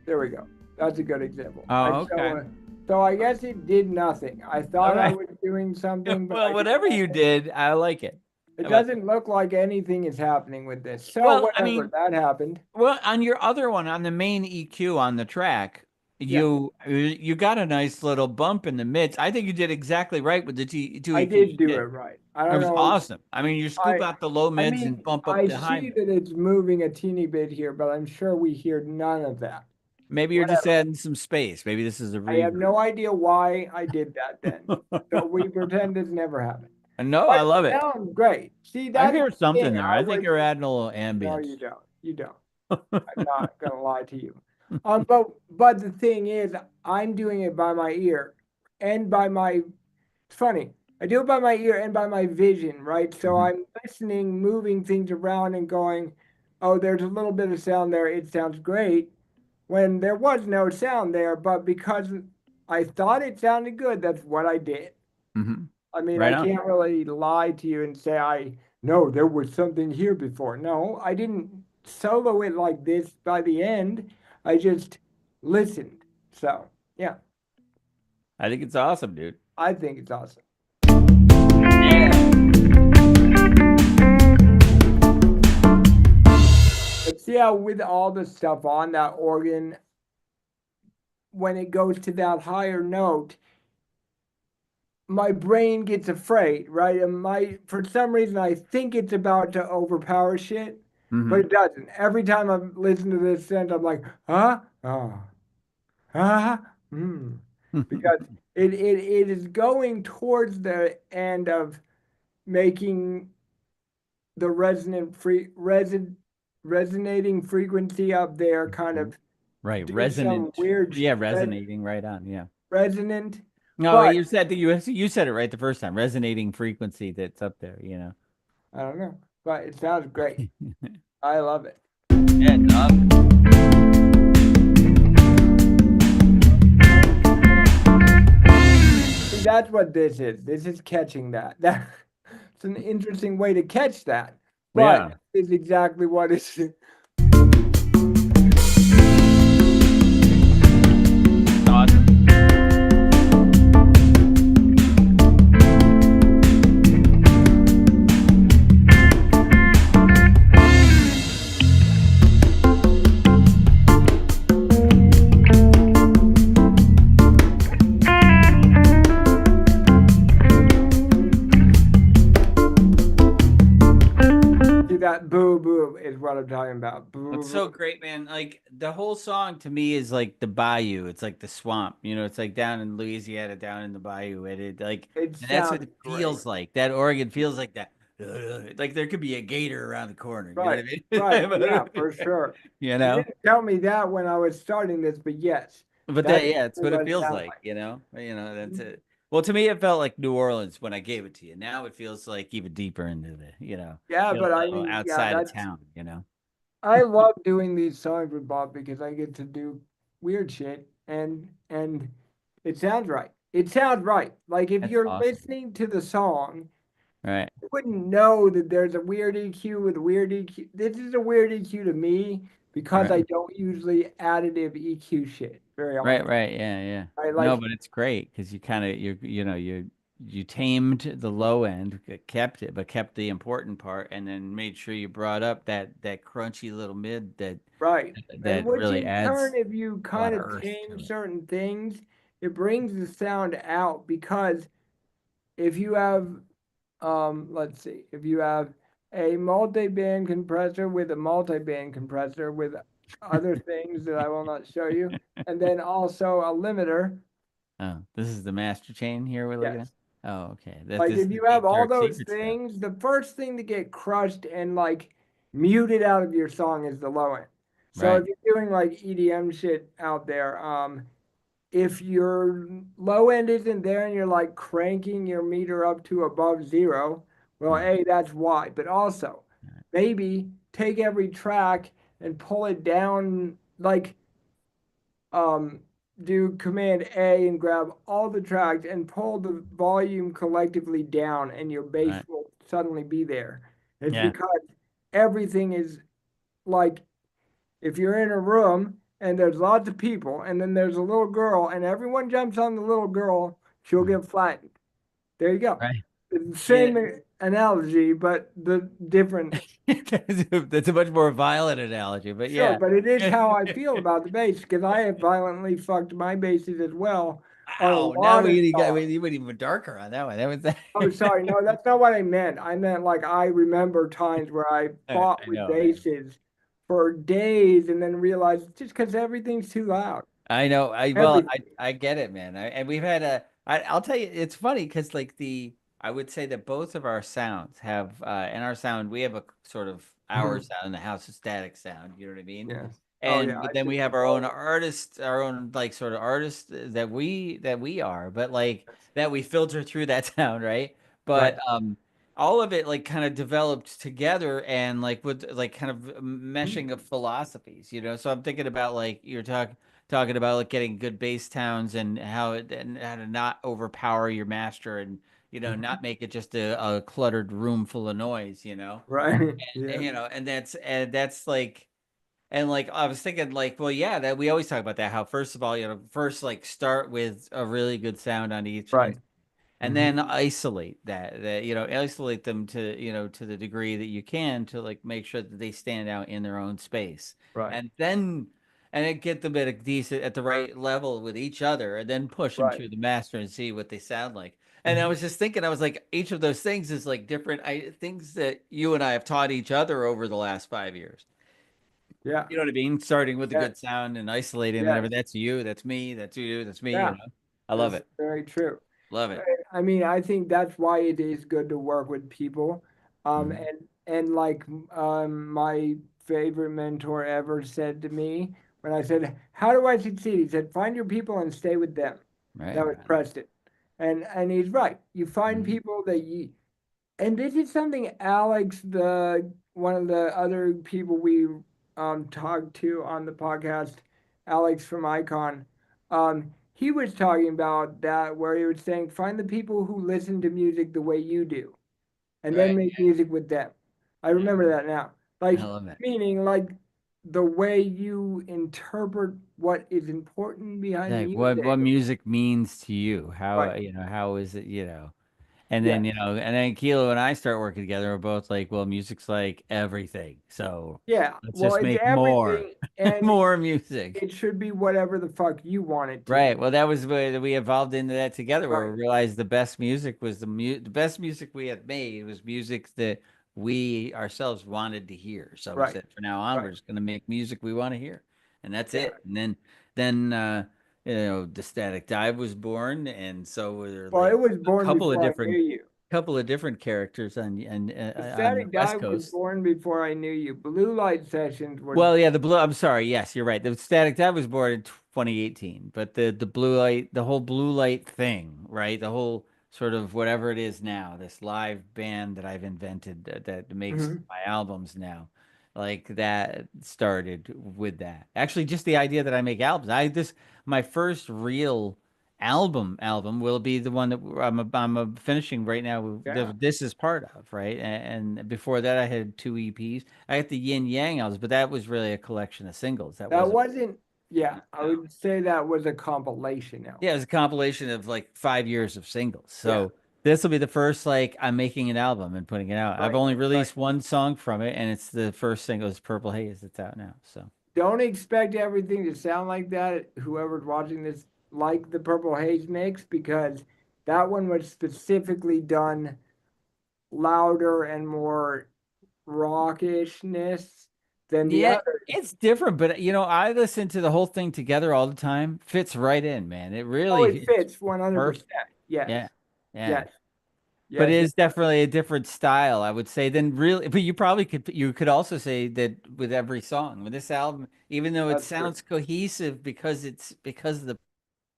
There we go. That's a good example. I Oh, okay. solo it. So I guess it did nothing. I All thought I right. was doing something, but Well, I did whatever you nothing. did, I like it. It How about that? doesn't look like anything is happening with this. So Well, I whatever, mean, that happened. well, on your other one, on the main EQ on the track, Yeah, you got a nice little bump in the mids. I think you did exactly right with the two I EQs did you do it did. right. I It don't was know. awesome. I mean, you scoop I out the low I mids and mean, bump up I the high see mids. that it's moving a teeny bit here, but I'm sure we hear none of that. Maybe you're just Whatever. adding some space. Maybe this is a I have reverb. no idea why I did that then. So we pretend this never happened. No, But I love it it. sounds great. See, I that's hear the something thing. there. I I think was you're adding a little no, ambience. you don't. You don't. I'm not gonna lie to you. But the thing is, I'm doing it by my ear and by my. It's funny. I do it by my ear and by my vision, right? So Mhm. I'm listening, moving things around, and going, "Oh, there's a little bit of sound there. It sounds great." When there was no sound there, but because I thought it sounded good, that's what I did. Mhm. I mean, Right I on. can't really lie to you and say I know there was something here before. No, I didn't solo it like this by the end. I just listened. So, yeah, I think it's awesome, dude. I think it's awesome. Yeah. But see how with all the stuff on that organ, when it goes to that higher note, my brain gets afraid, right? And my for some reason I think it's about to overpower shit, but Hmm. it doesn't. Every time I listen to this sentence, I'm like, huh? Oh, huh? Hmm. Because it is going towards the end of making the resonating frequency up there kind of Right. do some Resonant. weird Yeah, resonating right on. Yeah. resonant. No, But you said it right the first time. Resonating frequency that's up there, you know. I don't know. But it sounds great. I love it. Yeah, it's awesome. See, that's what this is. This is catching that. it's an interesting way to catch that, but Yeah. it's exactly what it's. Awesome. See that boo boo is what I'm talking about. It's Boo so boo. great, man. Like the whole song to me is like the bayou. It's like the swamp. It's like down in Louisiana, down in the bayou. And it like, It and that's what sounds it great. feels like. That Oregon feels like that. Like there could be a gator around the corner. You know Right, what right. I Yeah, mean? for sure. You You know? didn't tell me that when I was starting this, but yes, But that's that, yeah, it's what what it it feels sounds like. like. That's Mhm. it. Well, to me, it felt like New Orleans when I gave it to you. Now it feels like even deeper into the, Yeah, a but I little mean, yeah, outside of that's town. I love doing these songs with Bob because I get to do weird shit and it sounds right. It sounds right. Like if That's you're awesome. listening to the song, Right. you wouldn't know that there's a weird EQ with a weird EQ. This is a weird EQ to me because I Right. don't usually additive EQ shit very Right, often. right. Yeah, yeah. I No, like but it's great because you kind of you tamed the low end, kept it, but kept the important part, and then made sure you brought up that crunchy little mid that right. And that which really in turn, adds if you a lot kind of of earth to change it. certain things, it brings the sound out because if you have let's see, if you have a multi-band compressor with a multi-band compressor with other things that I will not show you, and then also a limiter. Oh, this is the master chain here we're looking at. Yes. Oh, okay. That Like this if is the you have deep all dark those secret stuff. things, the first thing to get crushed and like muted out of your song is the low end. So Right. if you're doing like EDM shit out there, if your low end isn't there and you're like cranking your meter up to above zero, well, Right. A, that's why. But also, Right. maybe take every track and pull it down, like um, do Command A and grab all the tracks and pull the volume collectively down, and your bass Right. will suddenly be there. It's Yeah. because everything is like if you're in a room and there's lots of people and then there's a little girl and everyone jumps on the little girl, she'll Mm. get flattened. There you go. Right. It's the Yeah. same analogy, but the different. That's a much more violent analogy, but Sure, yeah. but it is how I feel about the bass because I have violently fucked my basses as well on a Wow. Now lot of songs. we went even darker on that one. That was that. Oh, sorry. No, that's not what I meant. I meant like I remember times where I fought I with know, man. basses for days and then realized it's just because everything's too loud. I know. Everything. I get it, man. And we've had I'll tell you, it's funny because like I would say that both of our sounds have, in our sound, we have a sort of our Mhm. sound in the house, a static sound. You know what I mean? Yes. Oh yeah, And but I then think we we have our own both. artist, our own like sort of artist that we are, but like that we filter through that sound, right? Right. But all of it like kind of developed together and like with like kind of Mhm. meshing of philosophies. So I'm thinking about like you're talking about like getting good bass towns and how to not overpower your master and not Mhm. make it just a cluttered room full of noise. Right. And, Yes. and that's like and like I was thinking like well yeah that we always talk about that how first of all first like start with a really good sound on each Right. and Hmm. then isolate isolate them to to the degree that you can to like make sure that they stand out in their own space Right. and then get them at a decent at the right level with each other and then push them Right. through the master and see what they sound like. And I Hmm. was just thinking I was like each of those things is like different things that you and I have taught each other over the last 5 years. Yeah. You know what I mean? Starting with a Yes. good sound and isolating and Yes. everything. That's you, that's me, that's you, that's me. Yeah. I love That's it. very true. Love I it. I mean, I think that's why it is good to work with people. Mhm. And like my favorite mentor ever said to me when I said, "How do I succeed?" He said, "Find your people and stay with them." Right, That was right. Preston, and he's right. You find Mhm. people that you, and this is something Alex, the one of the other people we talked to on the podcast, Alex from Icon, he was talking about that where he was saying find the people who listen to music the way you do. and then Right. make music with them. I Yeah. remember that now. I Like, love it. meaning like the way you interpret what is important behind Like what music. music means to you. How, Right. how is it, and then, Yes. and then Kilo and I start working together. We're both like, well, music's like everything. So Yeah. let's Well, just it's make more, everything, and more music. it should be whatever the fuck you want it to Right. be. Well, that was where we evolved into that together, where Right. we realized the best music was the best music we had made was music that we ourselves wanted to hear. So we Right. said, for now on, we're Right. just going to make music we want to hear, and that's Yeah. it. And then the Static Dive was born, and so we're Well, like it was a born before I knew you. couple of different characters The on the Static West Dive was Coast. born before I knew you. Blue Light Sessions was Well, yeah, the blue. I'm sorry. Yes, you're right. The Static Dad was born in 2018, but the blue light, the whole blue light thing, right? The whole sort of whatever it is now, this live band that I've invented that makes Mhm. my albums now, like that started with that. Actually, just the idea that I make albums. My first real album will be the one that I'm finishing right now. Yeah. This is part of, right? And before that, I had two EPs. I got the Yin Yang albums, but that was really a collection of singles. That That wasn't wasn't, yeah, an I album. would say that was a compilation Yeah, it album. was a compilation of like 5 years of singles. Yeah. So this will be the first like I'm making an album and putting it out. I've Right. only Right. released one song from it, and it's the first single is Purple Haze that's out now. So Don't expect everything to sound like that. Whoever's watching this, like the Purple Haze mix, because that one was specifically done louder and more rockishness than the yeah, other. it's different, but I listen to the whole thing together all the time. Fits right in, man. It Oh, really it it's fits 100%. perfect. Yes. Yeah. Yeah. Yes. But it Yes. It, is definitely a different style, I would say, than really. But you could also say that with every song, with this album, even though it that's true. sounds cohesive because of the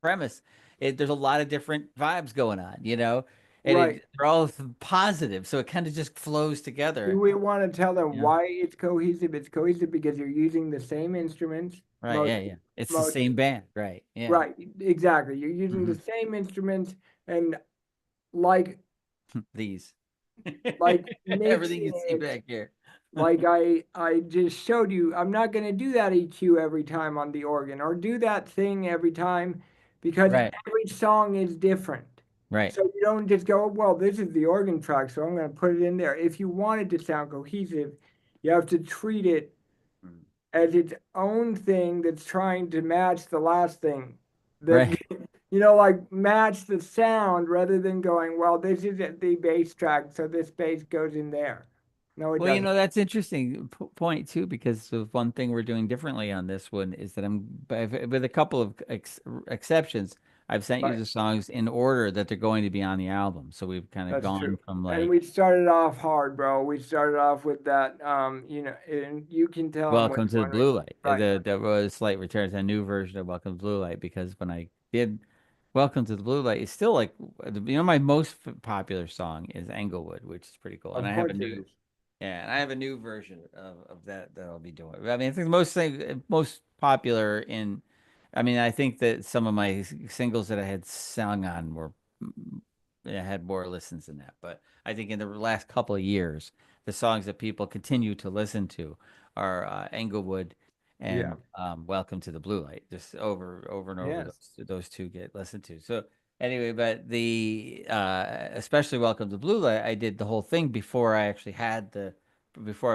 premise, there's a lot of different vibes going on, and Right. they're all positive, so it kind of just flows Do together. we want to tell them You know, why it's cohesive? It's cohesive because you're using the same instruments right? most Yeah, yeah. It's the most same band, right? Yeah. right, exactly. You're using the Hmm. same instruments and like These, everything mixing you see it back here, like I just showed you. I'm not going to do that EQ every time on the organ or do that thing every time because right? every song is different. Right. So you don't just go, well, this is the organ track, so I'm going to put it in there. If you want it to sound cohesive, you have to treat it Mm. as its own thing that's trying to match the last thing. That Right. like match the sound rather than going, well, this is the bass track, so this bass goes in there. No, it Well, doesn't. that's interesting point too, because of one thing we're doing differently on this one is that with a couple of exceptions, I've sent you Right. the songs in order that they're going to be on the album. So we've kind of That's gone true. from And like we started off hard, bro. We started off with that, and you can tell them which Welcome to the one. Blue Light. Right. There was slight returns, a new version of Welcome to the Blue Light, because when I did Welcome to the Blue Light, it's still like my most popular song is Englewood, which is pretty cool. And Of I have a course it new is. Yeah, and I have a new version of that I'll be doing. I mean, I think the most popular I mean, I think that some of my singles that I had sung on had more listens than that. But I think in the last couple of years, the songs that people continue to listen to are Englewood Yeah. and Welcome to the Blue Light. Just over and over, Yes. those two get listened to. So anyway, but the especially Welcome to Blue Light, I did the whole thing before I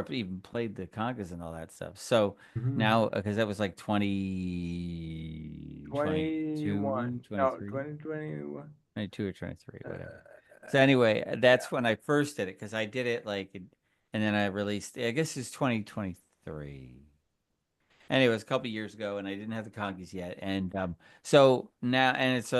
even played the congas and all that stuff. So Mhm. now, because that was like 20, 21. 22, No, 23, 2021. 22 or 23, whatever. So Uh, anyway, yeah. that's when I first did it, because I did it and then I released, I guess it's 2023. Anyway, it was a couple years ago, and I didn't have the congas yet, and so now, and it's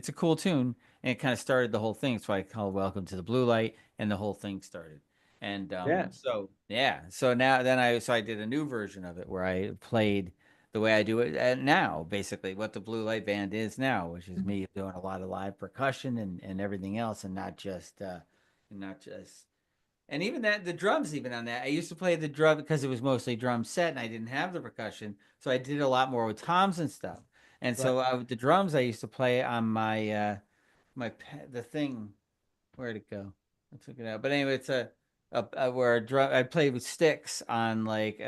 a cool tune, and it kind of started the whole thing. That's why I call Welcome to the Blue Light, and the whole thing started. And Yes. so yeah, so now then I did a new version of it where I played the way I do it now, basically what the Blue Light Band is now, which is me doing a lot of live percussion and everything else, and not just and even that, the drums, even on that, I used to play the drum because it was mostly drum set and I didn't have the percussion. So I did a lot more with toms and stuff. And Right. so the drums I used to play on the thing, where'd it go? I took it out. But anyway, it's a where a drum I played with sticks on like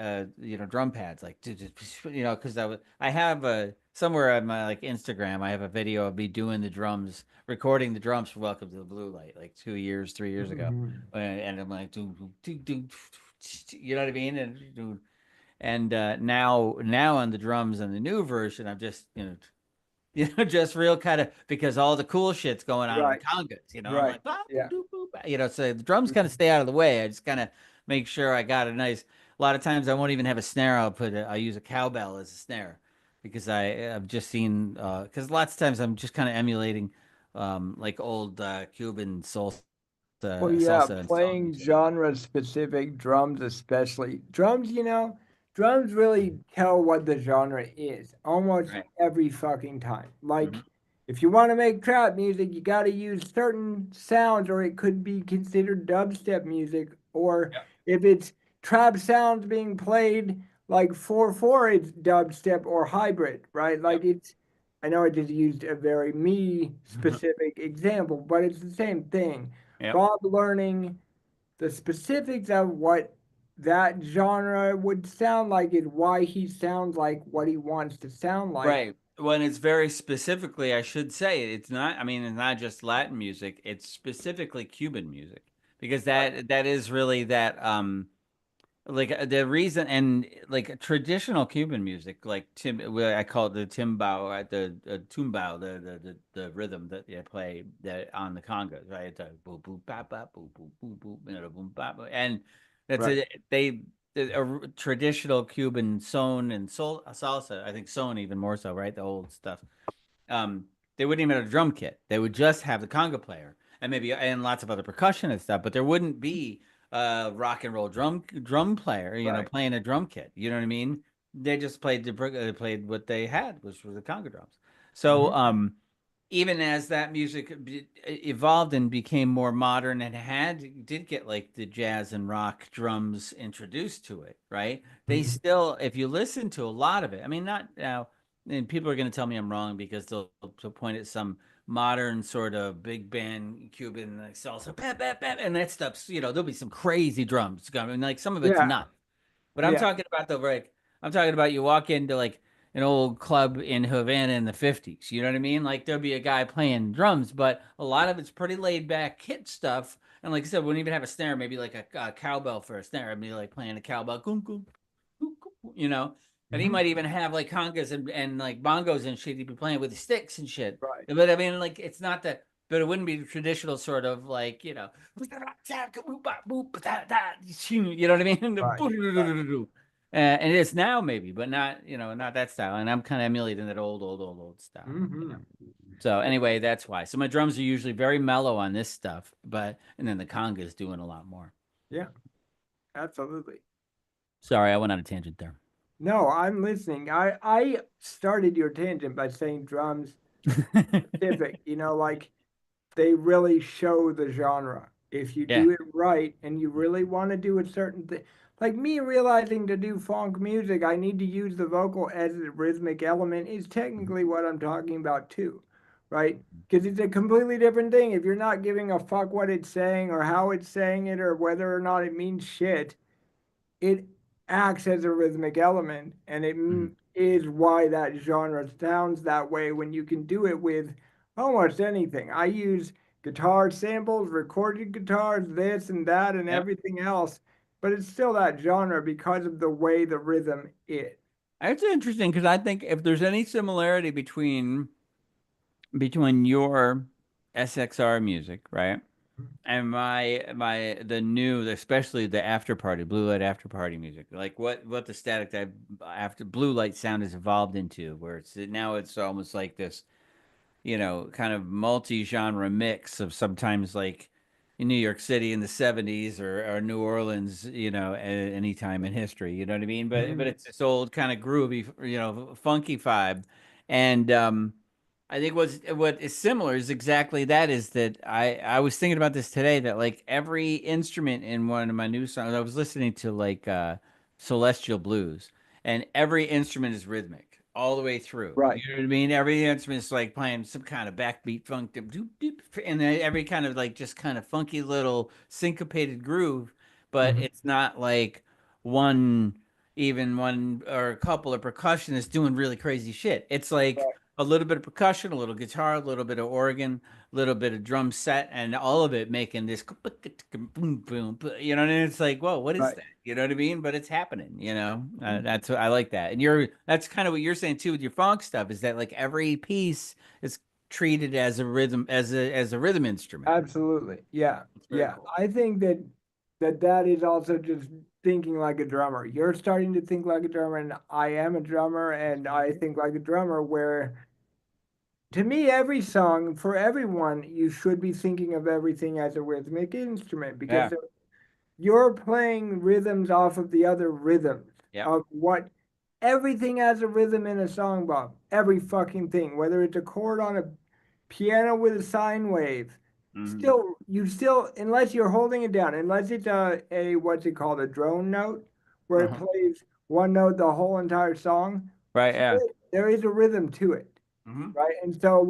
drum pads like because I have a somewhere on my like Instagram I have a video of me doing the drums, recording the drums for Welcome to the Blue Light like 2 years, 3 years ago, Mhm. and I'm like you know what I mean, and now on the drums on the new version I'm just just real kind of because all the cool shit's going on the Right, congas. I'm right. like, "Bah, boop, Yeah. doop, boop," so the drums kind of Mhm. stay out of the way. I just kind of make sure I got a nice. A lot of times I won't even have a snare. I use a cowbell as a snare because I've just seen because lots of times I'm just kind of emulating like old Cuban Well, yeah, salsa and soul playing music. genre-specific drums, especially drums, drums really tell what the genre is almost Right. every fucking time. Hmm. Like, if you want to make trap music, you got to use certain sounds, or it could be considered dubstep music. Or Yep. if it's trap sounds being played like 4/4, it's dubstep or hybrid, right? Yep. Like, I know I just used a very me specific example, but it's the same thing. Yep. Bob learning the specifics of what that genre would sound like is why he sounds like what he wants to sound like. Right. When it's very specifically, I should say, it's not, I mean, it's not just Latin music, it's specifically Cuban music because Right. that is really that like the reason and like traditional Cuban music like well, I call it the timbao, right? The tumbao, the rhythm that they play that on the congas, right? The boop boop bap bap boop boop boop boop, boom bap, and that's Right. a they a traditional Cuban son and salsa. I think son even more so, right? The old stuff. Um, they wouldn't even have a drum kit. They would just have the conga player and maybe and lots of other percussion and stuff, but there wouldn't be a rock and roll drum player, Right. playing a drum kit. You know what I mean? They just played they played what they had, which was the conga drums. So Hmm. even as that music evolved and became more modern and did get like the jazz and rock drums introduced to it, right? They Hmm. still, if you listen to a lot of it, I mean, not now, and people are going to tell me I'm wrong because they'll point at some modern sort of big band Cuban like salsa, bap, bap, bap, and that stuff's, there'll be some crazy drums. I mean, like some of it's Yeah. nuts. But I'm Yeah. talking about I'm talking about you walk into like an old club in Havana in the 50s. You know what I mean? Like there'll be a guy playing drums, but a lot of it's pretty laid back kit stuff. And like I said, we wouldn't even have a snare, maybe like a cowbell for a snare. I'd be like playing a cowbell, goom, goom, goom, goom, And he Hmm. might even have like congas and like bongos and shit. He'd be playing with the sticks and shit. Right. But I mean, like it's not that, but it wouldn't be the traditional sort of like, you know what I Right. Right. mean? And it is now maybe, but not, not that style. And I'm kind of emulating that old style. Hmm. So anyway, that's why. So my drums are usually very mellow on this stuff, and then the conga is doing a lot more. Yeah. Absolutely. Sorry, I went on a tangent there. No, I'm listening. I started your tangent by saying drums specific. Like they really show the genre. If you Yeah. do it right and you really want to do a certain thing, like me realizing to do funk music, I need to use the vocal as a rhythmic element is technically what I'm talking about too, right? Because it's a completely different thing. If you're not giving a fuck what it's saying or how it's saying it or whether or not it means shit, it acts as a rhythmic element, and it Mhm. is why that genre sounds that way when you can do it with almost anything. I use guitar samples, recorded guitars, this and that, and Yep. everything else, but it's still that genre because of the way the rhythm is. It's interesting because I think if there's any similarity between your SxR music, right? And the new, especially the after party, blue light after party music, like what the static that after blue light sound has evolved into, where it's almost like this, kind of multi-genre mix of sometimes like in New York City in the 70s or New Orleans, any time in history, you know what I mean? But Mhm. it's this old kind of groovy, funky vibe. And I think what is similar is exactly that is that I was thinking about this today that like every instrument in one of my new songs, I was listening to like Celestial Blues, and every instrument is rhythmic. all the way through. Right. You know what I mean? Every instrument's like playing some kind of backbeat funk, and then every kind of like just kind of funky little syncopated groove, but Hmm. it's not like one, even one or a couple of percussionists doing really crazy shit. It's like Right. a little bit of percussion, a little guitar, a little bit of organ, a little bit of drum set, and all of it making this boom, boom, you know, and it's like, whoa, what is Right. that? You know what I mean? But it's happening, you know. Mhm. That's what I like that, and that's kind of what you're saying too with your funk stuff is that like every piece is treated as a rhythm as a rhythm instrument. Absolutely. Yeah. It's very Yeah. cool. I think that is also just thinking like a drummer. You're starting to think like a drummer, and I am a drummer, and I think like a drummer. Where to me, every song for everyone, you should be thinking of everything as a rhythmic instrument because Yeah. you're playing rhythms off of the other rhythms Yep. of what everything has a rhythm in a song, Bob. Every fucking thing, whether it's a chord on a piano with a sine wave, Hmm. you still, unless you're holding it down, unless it's a what's it called, a drone note, where it Uh-huh. plays one note the whole entire song, Right. Yeah. there is a rhythm to it, Hmm. right? And so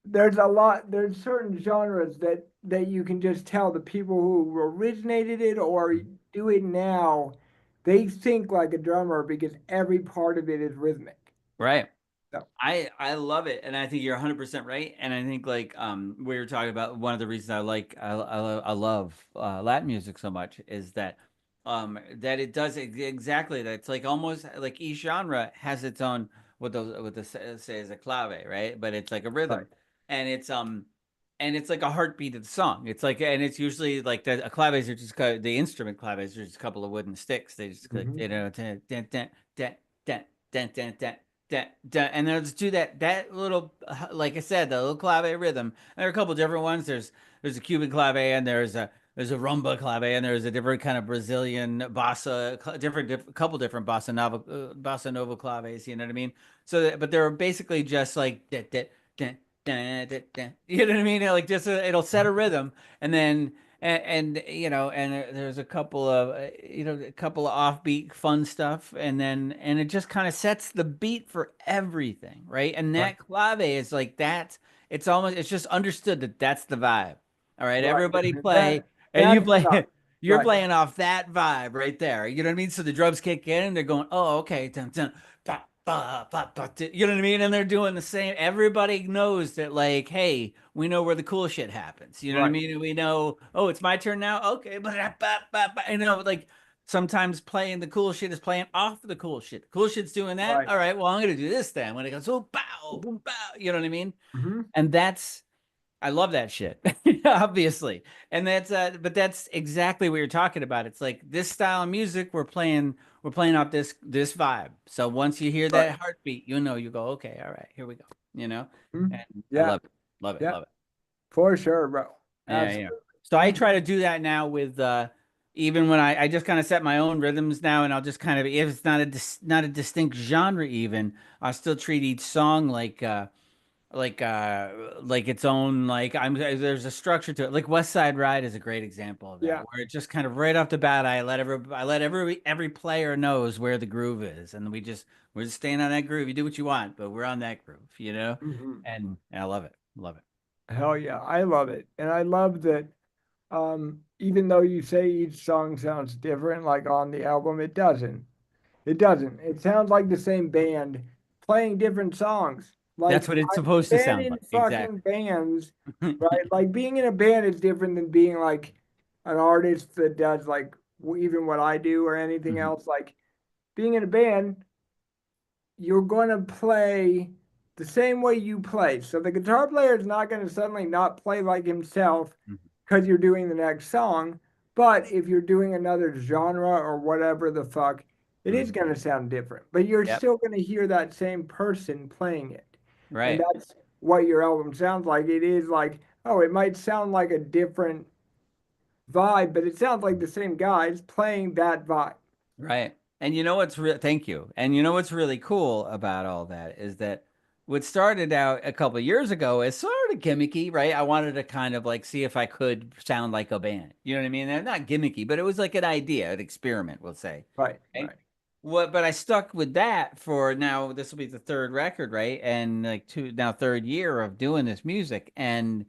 there's certain genres that you can just tell the people who originated it or do it now, they think like a drummer because every part of it is rhythmic. Right. So, I love it, and I think you're 100% right. And I think like we were talking about one of the reasons I love Latin music so much is that it does exactly that. It's like almost like each genre has its own what the say is a clave, right? But it's like a right. rhythm, and it's like a heartbeat of the song. It's like and it's usually like the claves are just the instrument claves are just a couple of wooden sticks. They just like Hmm. dun, dun, dun, dun, dun, dun, dun, dun, and they'll just do that little like I said, the little clave rhythm. And there are a couple different ones. There's a Cuban clave and there's a rumba clave and there's a different kind of Brazilian bossa, couple different bossa nova claves. You know what I mean? But they're basically just like you know what I mean? Like just it'll set a rhythm, and then and you know, and there's a couple of a couple of offbeat fun stuff, and it just kind of sets the beat for everything, right? And Right. that clave is like that. It's just understood that that's the vibe. All right, Right. everybody play, That and you that's play. enough. You're Right. playing off that vibe right there. You know what I mean? So the drums kick in, and they're going, "Oh, okay." Dun, dun, ba, you know what I mean? And they're doing the same. Everybody knows that, like, hey, we know where the cool shit happens. You know what I Right. mean? And we know, oh, it's my turn now. Okay, you know, like sometimes playing the cool shit is playing off the cool shit. The cool shit's doing that. Right. All right, well, I'm gonna do this then. When it goes, oh, bow, boom, bow. You know what I mean? Hmm. And I love that shit, obviously. And but that's exactly what you're talking about. It's like this style of music we're playing off this vibe. So once you hear Right. that heartbeat, you know, you go, okay, all right, here we go. You know? Mhm. And I Yeah. love it, Yeah. love it. For sure, bro. Yeah, yeah. Absolutely. So I Mhm. try to do that now with even when I just kind of set my own rhythms now, and I'll just kind of if it's not a distinct genre even, I'll still treat each song like its own there's a structure to it. Like West Side Ride is a great example of that, Yeah. where it just kind of right off the bat I let every player knows where the groove is, and we're just staying on that groove. You do what you want, but we're on that groove, you know? Hmm. And I love it. Love it. Hell yeah. I love it. And I love that even though you say each song sounds different, like on the album, it doesn't. It doesn't. It sounds like the same band playing different songs. That's Like what it's I've supposed to been sound in like. fucking Exactly. bands, right? Like being in a band is different than being like an artist that does like even what I do or anything Mhm. else. Like being in a band, you're going to play the same way you play. So the guitar player is not going to suddenly not play like himself Mhm. because you're doing the next song. But if you're doing another genre or whatever the fuck, it is Mhm. going to sound different. But you're Yep. still going to hear that same person playing it. And Right. that's what your album sounds like. It is like, oh, it might sound like a different vibe, but it sounds like the same guys playing that vibe. Right. And you know what's thank you. And you know what's really cool about all that is that what started out a couple of years ago is sort of gimmicky, right? I wanted to kind of like see if I could sound like a band. You know what I mean? And not gimmicky, but it was like an idea, an experiment, we'll say. Right, Right? right. what, but I stuck with that for now. This will be the third record, right? And like two now, third year of doing this music. And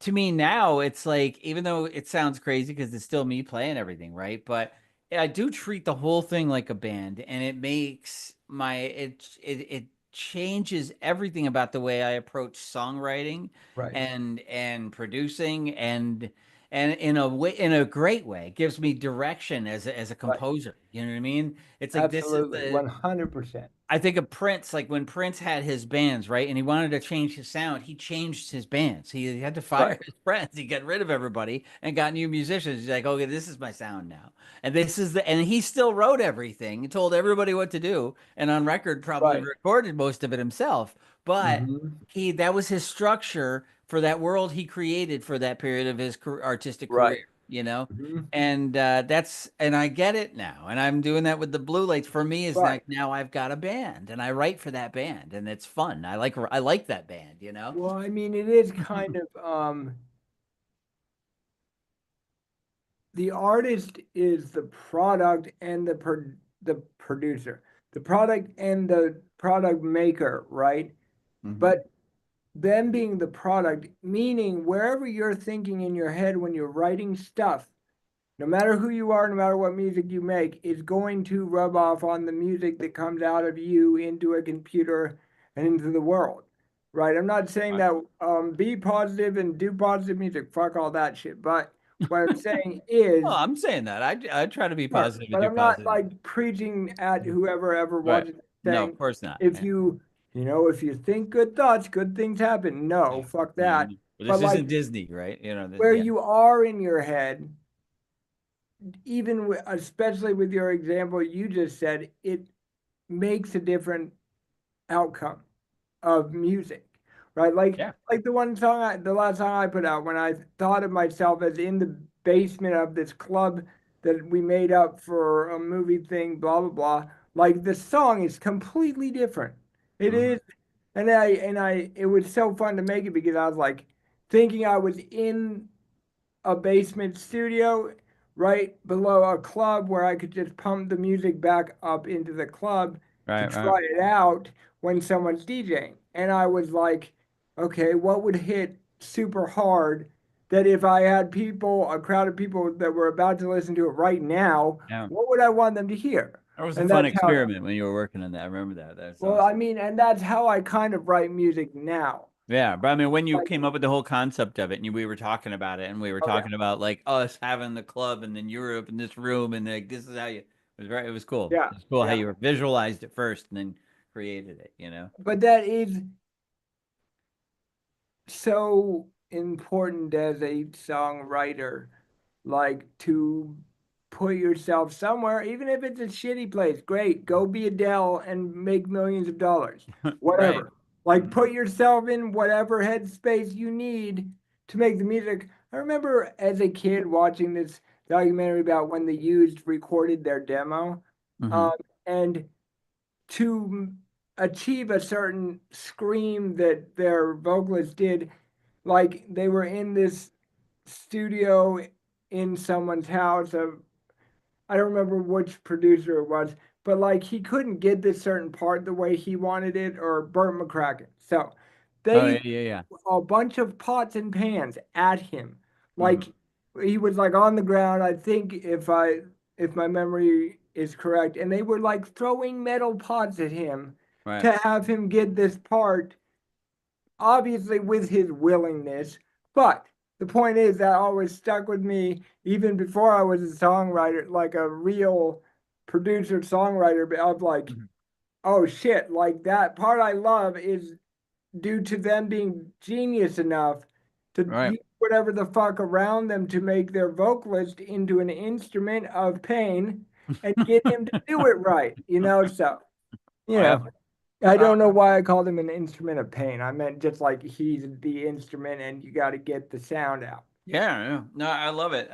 to me now, it's like, even though it sounds crazy because it's still me playing everything, right? But I do treat the whole thing like a band, and it makes it changes everything about the way I approach songwriting Right. and producing, and in a way, in a great way, it gives me direction as a Right. composer. You know what I mean? It's like this is Absolutely. the 100%. I think of Prince, like when Prince had his bands, right? And he wanted to change his sound. He changed his bands. He had to fire Right. his friends. He got rid of everybody and got new musicians. He's like, okay, this is my sound now. And this is and he still wrote everything and told everybody what to do. And on record, probably Right. recorded most of it himself. But Hmm. that was his structure for that world he created for that period of his artistic Right. career, you know? Hmm. And and I get it now, and I'm doing that with the Blue Lights. For me, is Right. like now I've got a band, and I write for that band, and it's fun. I like that band, you know. Well, I mean, it is kind of the artist is the product and the producer, the product and the product maker, right? Hmm. But them being the product, meaning wherever you're thinking in your head when you're writing stuff, no matter who you are, no matter what music you make, is going to rub off on the music that comes out of you into a computer and into the world. Right? I'm not saying Right. that be positive and do positive music, fuck all that shit. But what I'm saying Well, is, I'm saying that I try to be sure, positive and but do I'm not positive. like preaching at whoever ever Right? watches it, No, of saying course not. if Yeah. if you think good thoughts, good things happen. No, fuck Yeah. that. This But isn't like Disney, right? where Yeah. you are in your head, even especially with your example you just said, it makes a different outcome of music, right? Yeah. Like the last song I put out, when I thought of myself as in the basement of this club that we made up for a movie thing, blah blah blah. Like the song is completely different. It Hmm. is, and it was so fun to make it because I was like thinking I was in a basement studio right below a club where I could just pump the music back up into the club to Right. Right. try it out when someone's DJing. And I was like, okay, what would hit super hard that if I had people, a crowd of people that were about to listen to it right now, Yeah. what would I want them to hear? That was a And fun that's how, experiment when you were working on that. I remember that. That's well, I awesome. mean, and that's how I kind of write music now. Yeah, but I mean, when you Like, came up with the whole concept of it, and we were talking about it, and we were oh yeah, talking about like us having the club, and then Europe in this room, and like this is how you. It was very. It was cool. yeah, It was cool how yeah. you visualized it first, and then created it. You know. But that is so important as a songwriter, like to put yourself somewhere, even if it's a shitty place. Great, go be Adele and make millions of dollars, Right. whatever. Like Mhm. put yourself in whatever headspace you need to make the music. I remember as a kid watching this documentary about when the Used recorded their demo, um, Mhm. and to achieve a certain scream that their vocalist did, like they were in this studio in someone's house. I don't remember which producer it was, but like he couldn't get this certain part the way he wanted it, or Burt McCracken. So Oh they yeah, yeah, yeah. a bunch of pots and pans at him. Mhm. Like he was like on the ground, I think if my memory is correct, and they were like throwing metal pots at him Right. to have him get this part, obviously with his willingness. But the point is that always stuck with me even before I was a songwriter, like a real producer songwriter, but of like, Mhm. oh shit, like that part I love is due to them being genius enough to Right. use whatever the fuck around them to make their vocalist into an instrument of pain and get him to do it right, you know? So, you Yeah. know, I Uh, don't know why I called him an instrument of pain. I meant just like he's the instrument and you got to get the sound out. yeah. Yeah. No, I love it.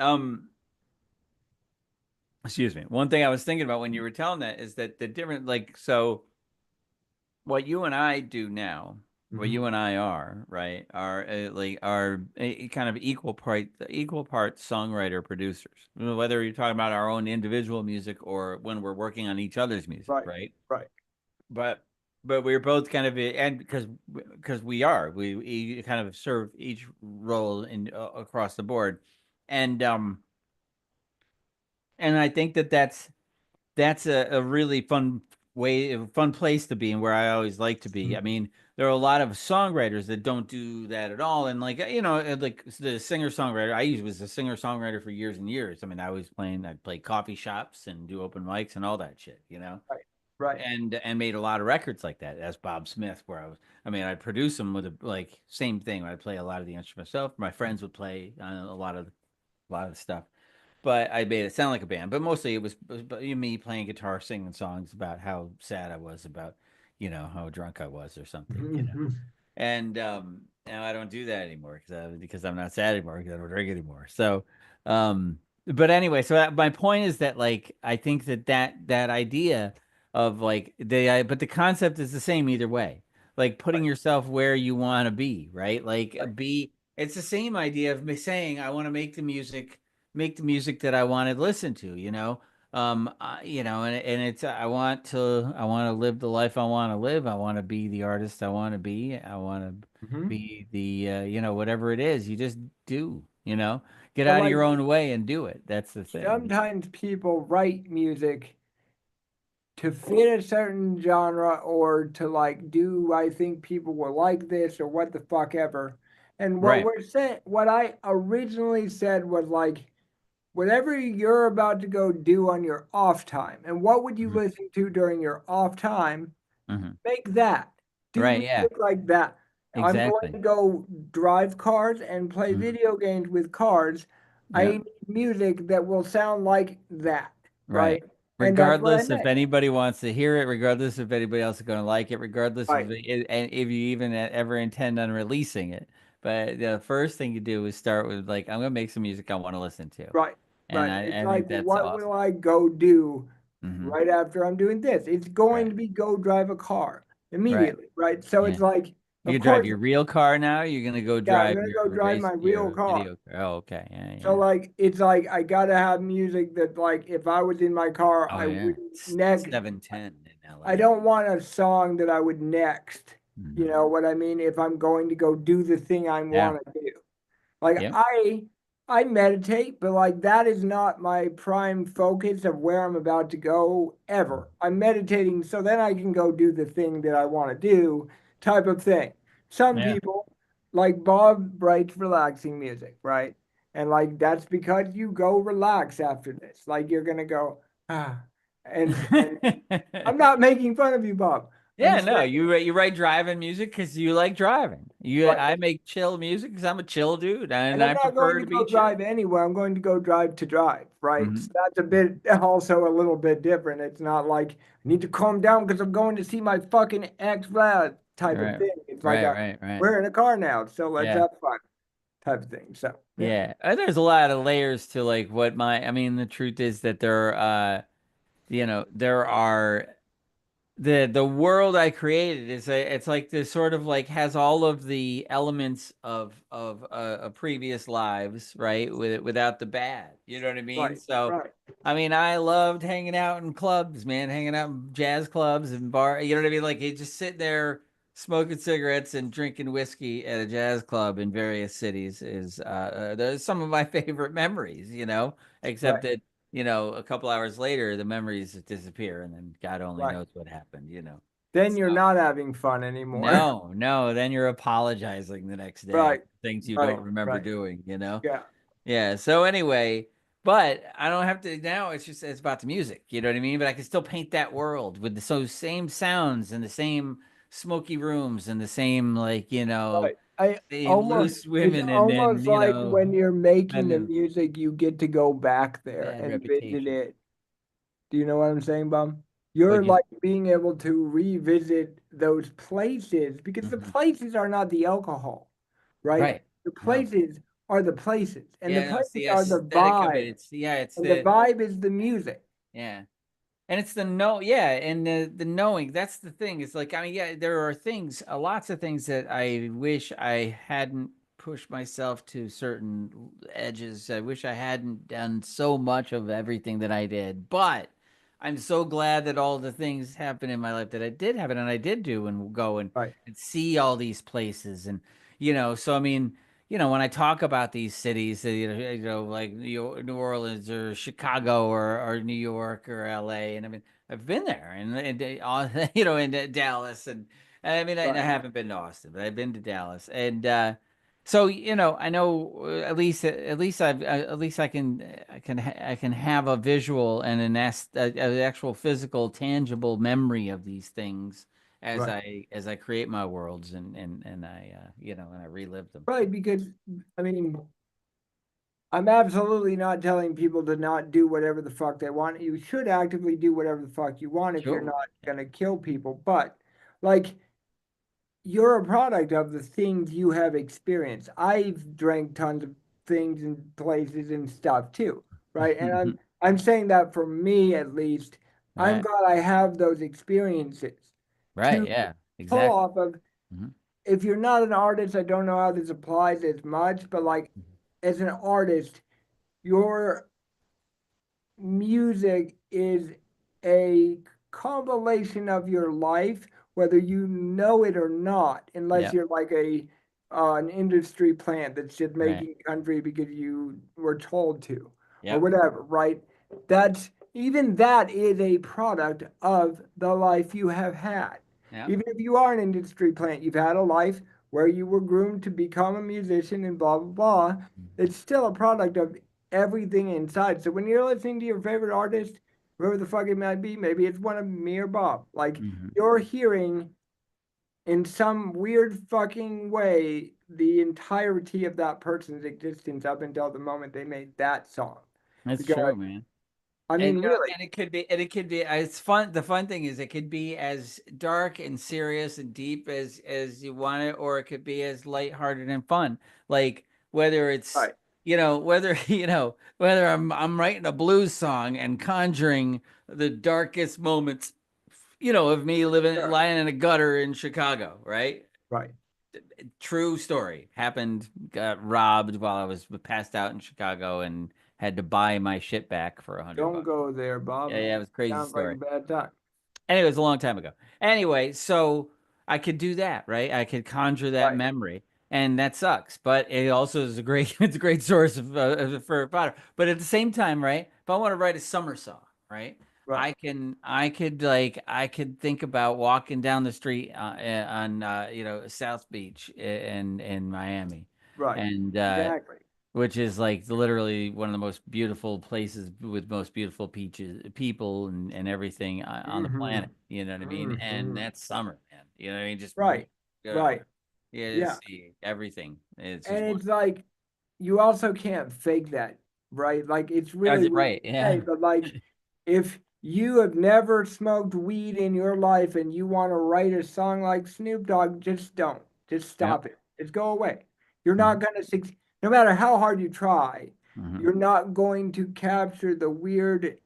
Excuse me. One thing I was thinking about when you were telling that is that the different, like, so what you and I do now. what Hmm. you and I are, right? Are like are kind of equal part songwriter producers. Whether you're talking about our own individual music or when we're working on each other's music, Right, right? right. But we're both kind of and because we kind of serve each role in across the board, and I think that that's a really fun place to be and where I always like to be. I Mhm. mean, there are a lot of songwriters that don't do that at all. And like, like the singer-songwriter, was a singer-songwriter for years and years. I mean, I'd play coffee shops and do open mics and all that shit, Right, right. and made a lot of records like that as Bob Smith, where I'd produce them with like same thing. I'd play a lot of the instruments myself. My friends would play a lot of the stuff, but I made it sound like a band. But mostly it was me playing guitar, singing songs about how sad I was about, how drunk I was or something. Mhm. And now I don't do that anymore because I'm not sad anymore because I don't drink anymore. So, um, but anyway, so my point is that like I think that idea of like but the concept is the same either way. Like putting Right, yourself where you want to be, right? Like right. it's the same idea of me saying I want to make the music that I want to listen to, and it's I want to live the life I want to live. I want to be the artist I want to be. I want to Hmm. be the whatever it is. You just do, get But out of like your own way and do it. That's the thing. sometimes people write music to fit a certain genre or to like do I think people will like this or what the fuck ever. And Right. what I originally said was like whatever you're about to go do on your off time and what would you Hmm. listen to during your off time, Hmm. make that. Do Right. Yeah. music like that. I'm going Exactly. to go drive cars and play Hmm. video games with cars. I Yeah. need music that will sound like that, right? Right. And that's what I Regardless if meant. anybody wants to hear it, regardless if anybody else is going to like it, regardless Right. of it, and if you even ever intend on releasing it. But the first thing you do is start with like, I'm going to make some music I want to listen to. Right, And right. It's I like, think that's what will awesome. I go do Hmm. right after I'm doing this? It's going Right. to be go drive a car Right. immediately, right? So Yeah. it's like, You of can drive course, your real car now. You're going to go yeah, I'm drive gonna go drive my real your car. video car. Oh, okay. Yeah. So Yeah. like, it's like I gotta have music that like, if I was in my car, Oh, I yeah. wouldn't next. 710 in I LA. don't want a song that I would next. You Hmm. know what I mean? If I'm going to go do the thing I Yeah. want to do. Like Yep. I meditate, but like that is not my prime focus of where I'm about to go ever. I'm meditating so then I can go do the thing that I want to do, type of thing. Some Yeah. people, like Bob, writes relaxing music, right? And like that's because you go relax after this. Like you're gonna go, ah, and I'm not making fun of you, Bob. I'm Yeah, no, saying you write driving music because you like driving. right. I make chill music because I'm a chill dude, And and I'm I not going prefer to to be go drive chill. anywhere. I'm going to go drive, right? So Hmm. that's a bit also a little bit different. It's not like I need to calm down because I'm going to see my fucking ex type of Right, thing. It's like right, a right, right. we're in a car now, so let's Yeah, have fun type of thing. So yeah, yeah. There's a lot of layers to like what my. I mean, the truth is that there are the world I created it's like this sort of like has all of the elements of previous lives, right? Without the bad. You know what I mean? right, So right, I mean, I loved hanging out in clubs, man, hanging out in jazz clubs and bar. You know what I mean? Like you just sit there smoking cigarettes and drinking whiskey at a jazz club in various cities is there's some of my favorite memories, except right, that a couple hours later, the memories disappear, and then God only right. knows what happened. Then So, you're not having fun anymore. no, no, then you're apologizing the next day Right, for things you right, don't remember right. doing. Yeah, Yeah. So anyway, but I don't have to now. It's about the music. You know what I mean? But I can still paint that world with the same sounds and the same smoky rooms and the same like right. I the almost loose it's women and then almost like when you're making kind the of music, you get to go back there bad and visit reputation. it. Do you know what I'm saying, Bum? What You're you? like being able to revisit those places because the Mhm. places are not the alcohol, right? Right. The No. places are the places, and the Yeah, no, it's places the are the aesthetic of it. vibe, It's and the vibe is the music. yeah. And it's the know, yeah, and the knowing. That's the thing. It's like, I mean, yeah, there are things, lots of things that I wish I hadn't pushed myself to certain edges. I wish I hadn't done so much of everything that I did. But I'm so glad that all the things happened in my life that I did happen and I did do and go Right, and see all these places. And, so I mean, when I talk about these cities, like New Orleans or Chicago or New York or LA, and I mean, I've been there, and in Dallas, and I mean, I right. haven't been to Austin, but I've been to Dallas, and so I know at least I can have a visual and an actual physical, tangible memory of these things Right. as I create my worlds and I and I relive them. Right, because I mean, I'm absolutely not telling people to not do whatever the fuck they want. You should actively do whatever the fuck you want if you're Sure. not gonna kill people. But like you're a product of the things you have experienced. I've drank tons of things and places and stuff too, right? And I'm saying that for me at least, I'm Right. glad I have those experiences Right. to Yeah. pull Exactly. off of. Hmm. If you're not an artist, I don't know how this applies as much, but like as an artist, your music is a compilation of your life, whether you know it or not, unless Yep. you're like a an industry plant that's just Right. making country because you were told to, or Yep. whatever, right? That's even that is a product of the life you have had. Yep. Even if you are an industry plant, you've had a life where you were groomed to become a musician and blah blah blah. It's still a product of everything inside. So when you're listening to your favorite artist, whoever the fuck it might be, maybe it's one of me or Bob, like Hmm. you're hearing in some weird fucking way the entirety of that person's existence up until the moment they made that song. That's Because true, man. I mean, really, And it could be, it's fun. The fun thing is it could be as dark and serious and deep as you want it, or it could be as lighthearted and fun. Like whether it's, right, whether, whether I'm writing a blues song and conjuring the darkest moments, of me living, sure, lying in a gutter in Chicago, right? right. True story. Happened, got robbed while I was passed out in Chicago and had to buy my shit back for 100 Don't bucks. go there, Yeah, Bob. yeah, it was a crazy Sounds like a story. bad time. Anyway, it was a long time ago. Anyway, so I could do that, right? I could conjure that Right, memory, and that sucks. But it also is a great, it's a great source for fodder. But at the same time, right? If I want to write a summer song, right? right, I could think about walking down the street on South Beach in Miami, right. and Exactly. which is like literally one of the most beautiful places with most beautiful people and everything on the Mm-hmm. planet. You know what I mean? And Mm-hmm. that's summer, man. You know what I mean? Just Right, uh, right. yeah, Yeah. just see everything. It's And just it's wonderful. like you also can't fake that, right? Like it's really weird Right? to say, Yeah. but like if you have never smoked weed in your life and you want to write a song like Snoop Dogg, just don't. Just Yep. stop it. Just go away. You're Hmm. not going to succeed. No matter how hard you try, Hmm. you're not going to capture the weird.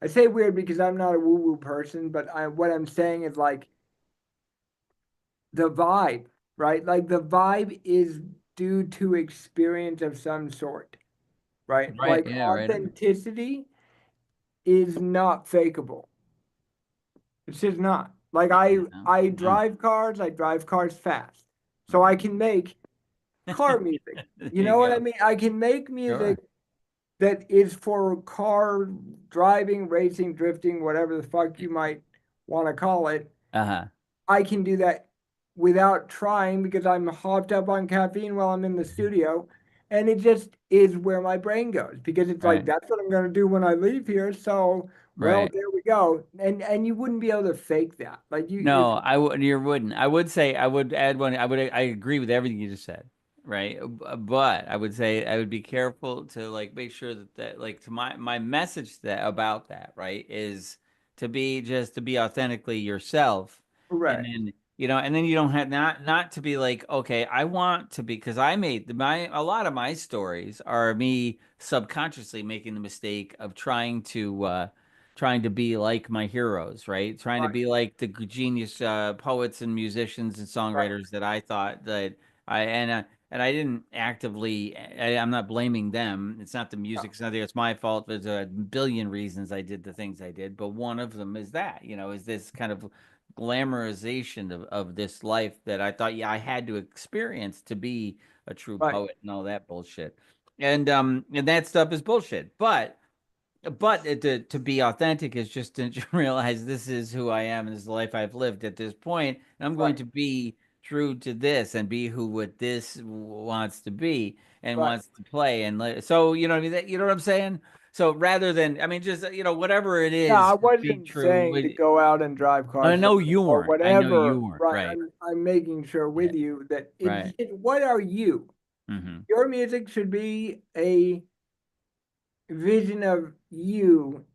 I say weird because I'm not a woo-woo person, but what I'm saying is like the vibe, right? Like the vibe is due to experience of some sort, right? Right. Like Yeah. Right. authenticity is not fakeable. It's just not. Like I No, I no. drive cars fast. So I Mhm. can make car music. There You you know what I go. mean? I can make music Sure. that is for car driving, racing, drifting, whatever the fuck you might want to call it. Uh-huh. I can do that without trying because I'm hopped up on caffeine while I'm in the studio. And it just is where my brain goes because it's like Right. that's what I'm going to do when I leave here. So, well, Right. there we go. And you wouldn't be able to fake that. Like you No, if I would. You wouldn't. I would say I would add one. I agree with everything you just said, right? But I would say I would be careful to like make sure that like to my message that about that, right, is to be authentically yourself, and correct. then and then you don't have not to be like, okay, I want to be, because I made my a lot of my stories are me subconsciously making the mistake of trying to be like my heroes, right? Trying to Right, be like the genius poets and musicians and right, songwriters that I thought that and I didn't actively. I'm not blaming them. It's not the no, music. It's not it's my fault. There's a billion reasons I did the things I did, but one of them is that is this kind of glamorization of this life that I thought I had to experience to be a true right. poet and all that bullshit. And that stuff is bullshit. But to be authentic is just to realize this is who I am and this is the life I've lived at this point, and I'm going Right, to be true to this and be who what this wants to be and right. wants to play so you know what I mean you know what I'm saying. So rather than I mean just whatever it Yeah, I is be wasn't true. saying to go out and drive I cars know you or weren't. I know you whatever. weren't. Right. Right. I'm making sure Yeah. with you that Right. what are you? Hmm. Your music should be a vision of you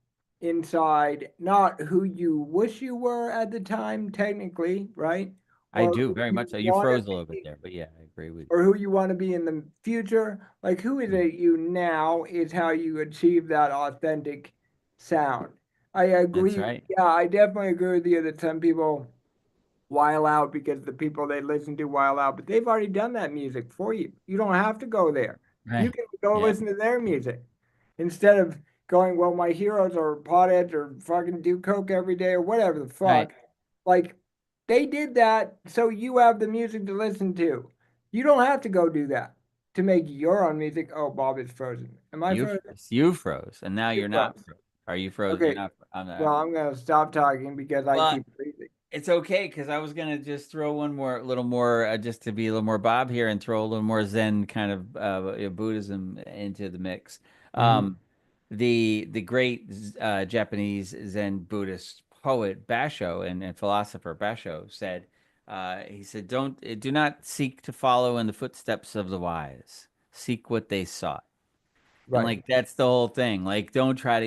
inside, not who you wish you were at the time, technically, right? I Or do who very you much so. You want to froze a little bit be, there, but yeah, I agree with or who you want to be in the future. Like who is you. it you now is how you achieve that authentic sound. I That's agree. right. Yeah, I definitely agree with you that some people while out because the people they listen to while out, but they've already done that music for you. You don't have to go there. You Right. can go Yeah. listen to their music instead of going, well, my heroes are potheads or fucking do coke every day or whatever the Right. fuck. Like they did that so you have the music to listen to. You don't have to go do that to make your own music. Oh, Bob is frozen. Am I You frozen? froze. You froze, and now You you're not froze. frozen. Are you frozen? You're Okay. not. I'm not. Well, I'm gonna stop talking because I Well, keep breathing. it's okay because I was gonna just throw one more, little more, just to be a little more Bob here, and throw a little more Zen kind of Buddhism into the mix. Hmm. Um, the great Japanese Zen Buddhist poet Basho and philosopher Basho said, he said, "Don't do not seek to follow in the footsteps of the wise. Seek what they sought." And Right. like that's the whole thing. Like you don't try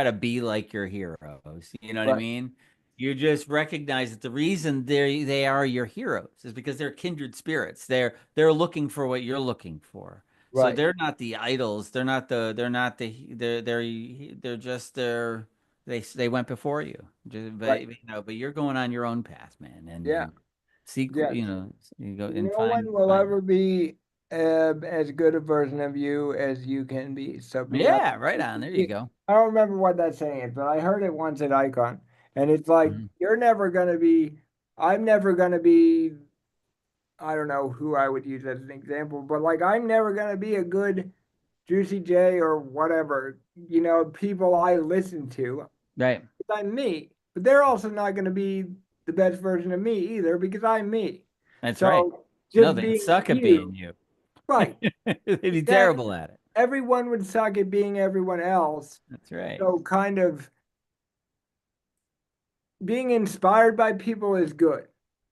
to be like your heroes. You know what I Right. mean? You just recognize that the reason they are your heroes is because they're kindred spirits. They're looking for what you're looking for. So Right. they're not the idols. They're just they went before you. Right. But you're going on your own path, man. Yeah. And seek, Yes. you go and No one will find. ever be as good a version of you as you can be. So be Yeah, right on. There you go. I don't remember what that saying is, but I heard it once at Icon. And it's like, Mhm. you're never going to be, I'm never going to be, I don't know who I would use as an example, but like, I'm never going to be a good Juicy J or whatever, people I listen to. Right. I'm me, but they're also not going to be the best version of me either because I'm me. That's right. So No, just they'd being suck at being you, you. right? They'd be Exactly. terrible at it. Everyone would suck at being everyone else. That's right. So kind of being inspired by people is good,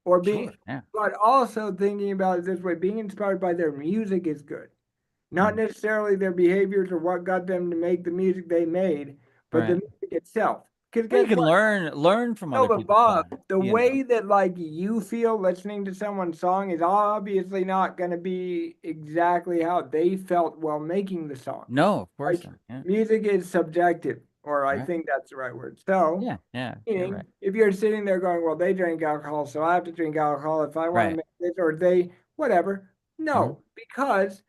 or being, Sure. Yeah. but also thinking about it this way, being inspired by their music is good. Not Mhm. necessarily their behaviors or what got them to make the music they made, but the Right. music itself. Because Well, you guess can what? learn from No, other but people's Bob, art, the you know. way that like you feel listening to someone's song is obviously not going to be exactly how they felt while making the song. No, of course Like not. Yeah. music is subjective, or I Right. think that's the right word. So, Yeah. Yeah. You're right. meaning if you're sitting there going, well, they drink alcohol, so I have to drink alcohol if I want to Right. make this, or they, whatever. Mhm. No, because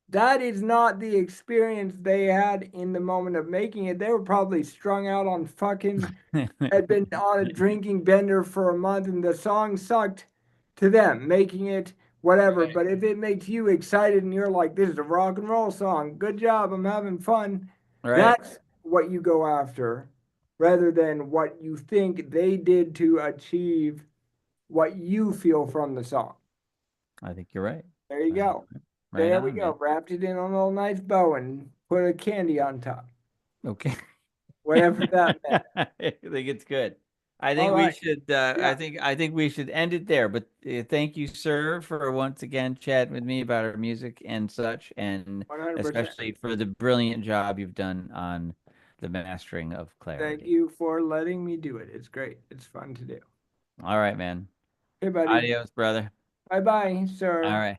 that is not the experience they had in the moment of making it. They were probably strung out on fucking had been on a drinking bender for a month and the song sucked to them, making it whatever. Right. But if it makes you excited and you're like, this is a rock and roll song, good job, I'm having fun, Right. that's what you go after rather than what you think they did to achieve what you feel from the song. I think you're right. There you I think go. right There we on, man. go. Wrapped it in on a little nice bow and put a candy on top, Okay. whatever that meant. I think it's good. All right. I Yeah, think we should end it there. But thank you, sir, for once again chatting with me about our music and such, and 100%. especially for the brilliant job you've done on the mastering of Thank clarity. you for letting me do it. It's great. It's fun to do. All right, man. Hey, buddy. Adios, brother. Bye bye, All sir. right.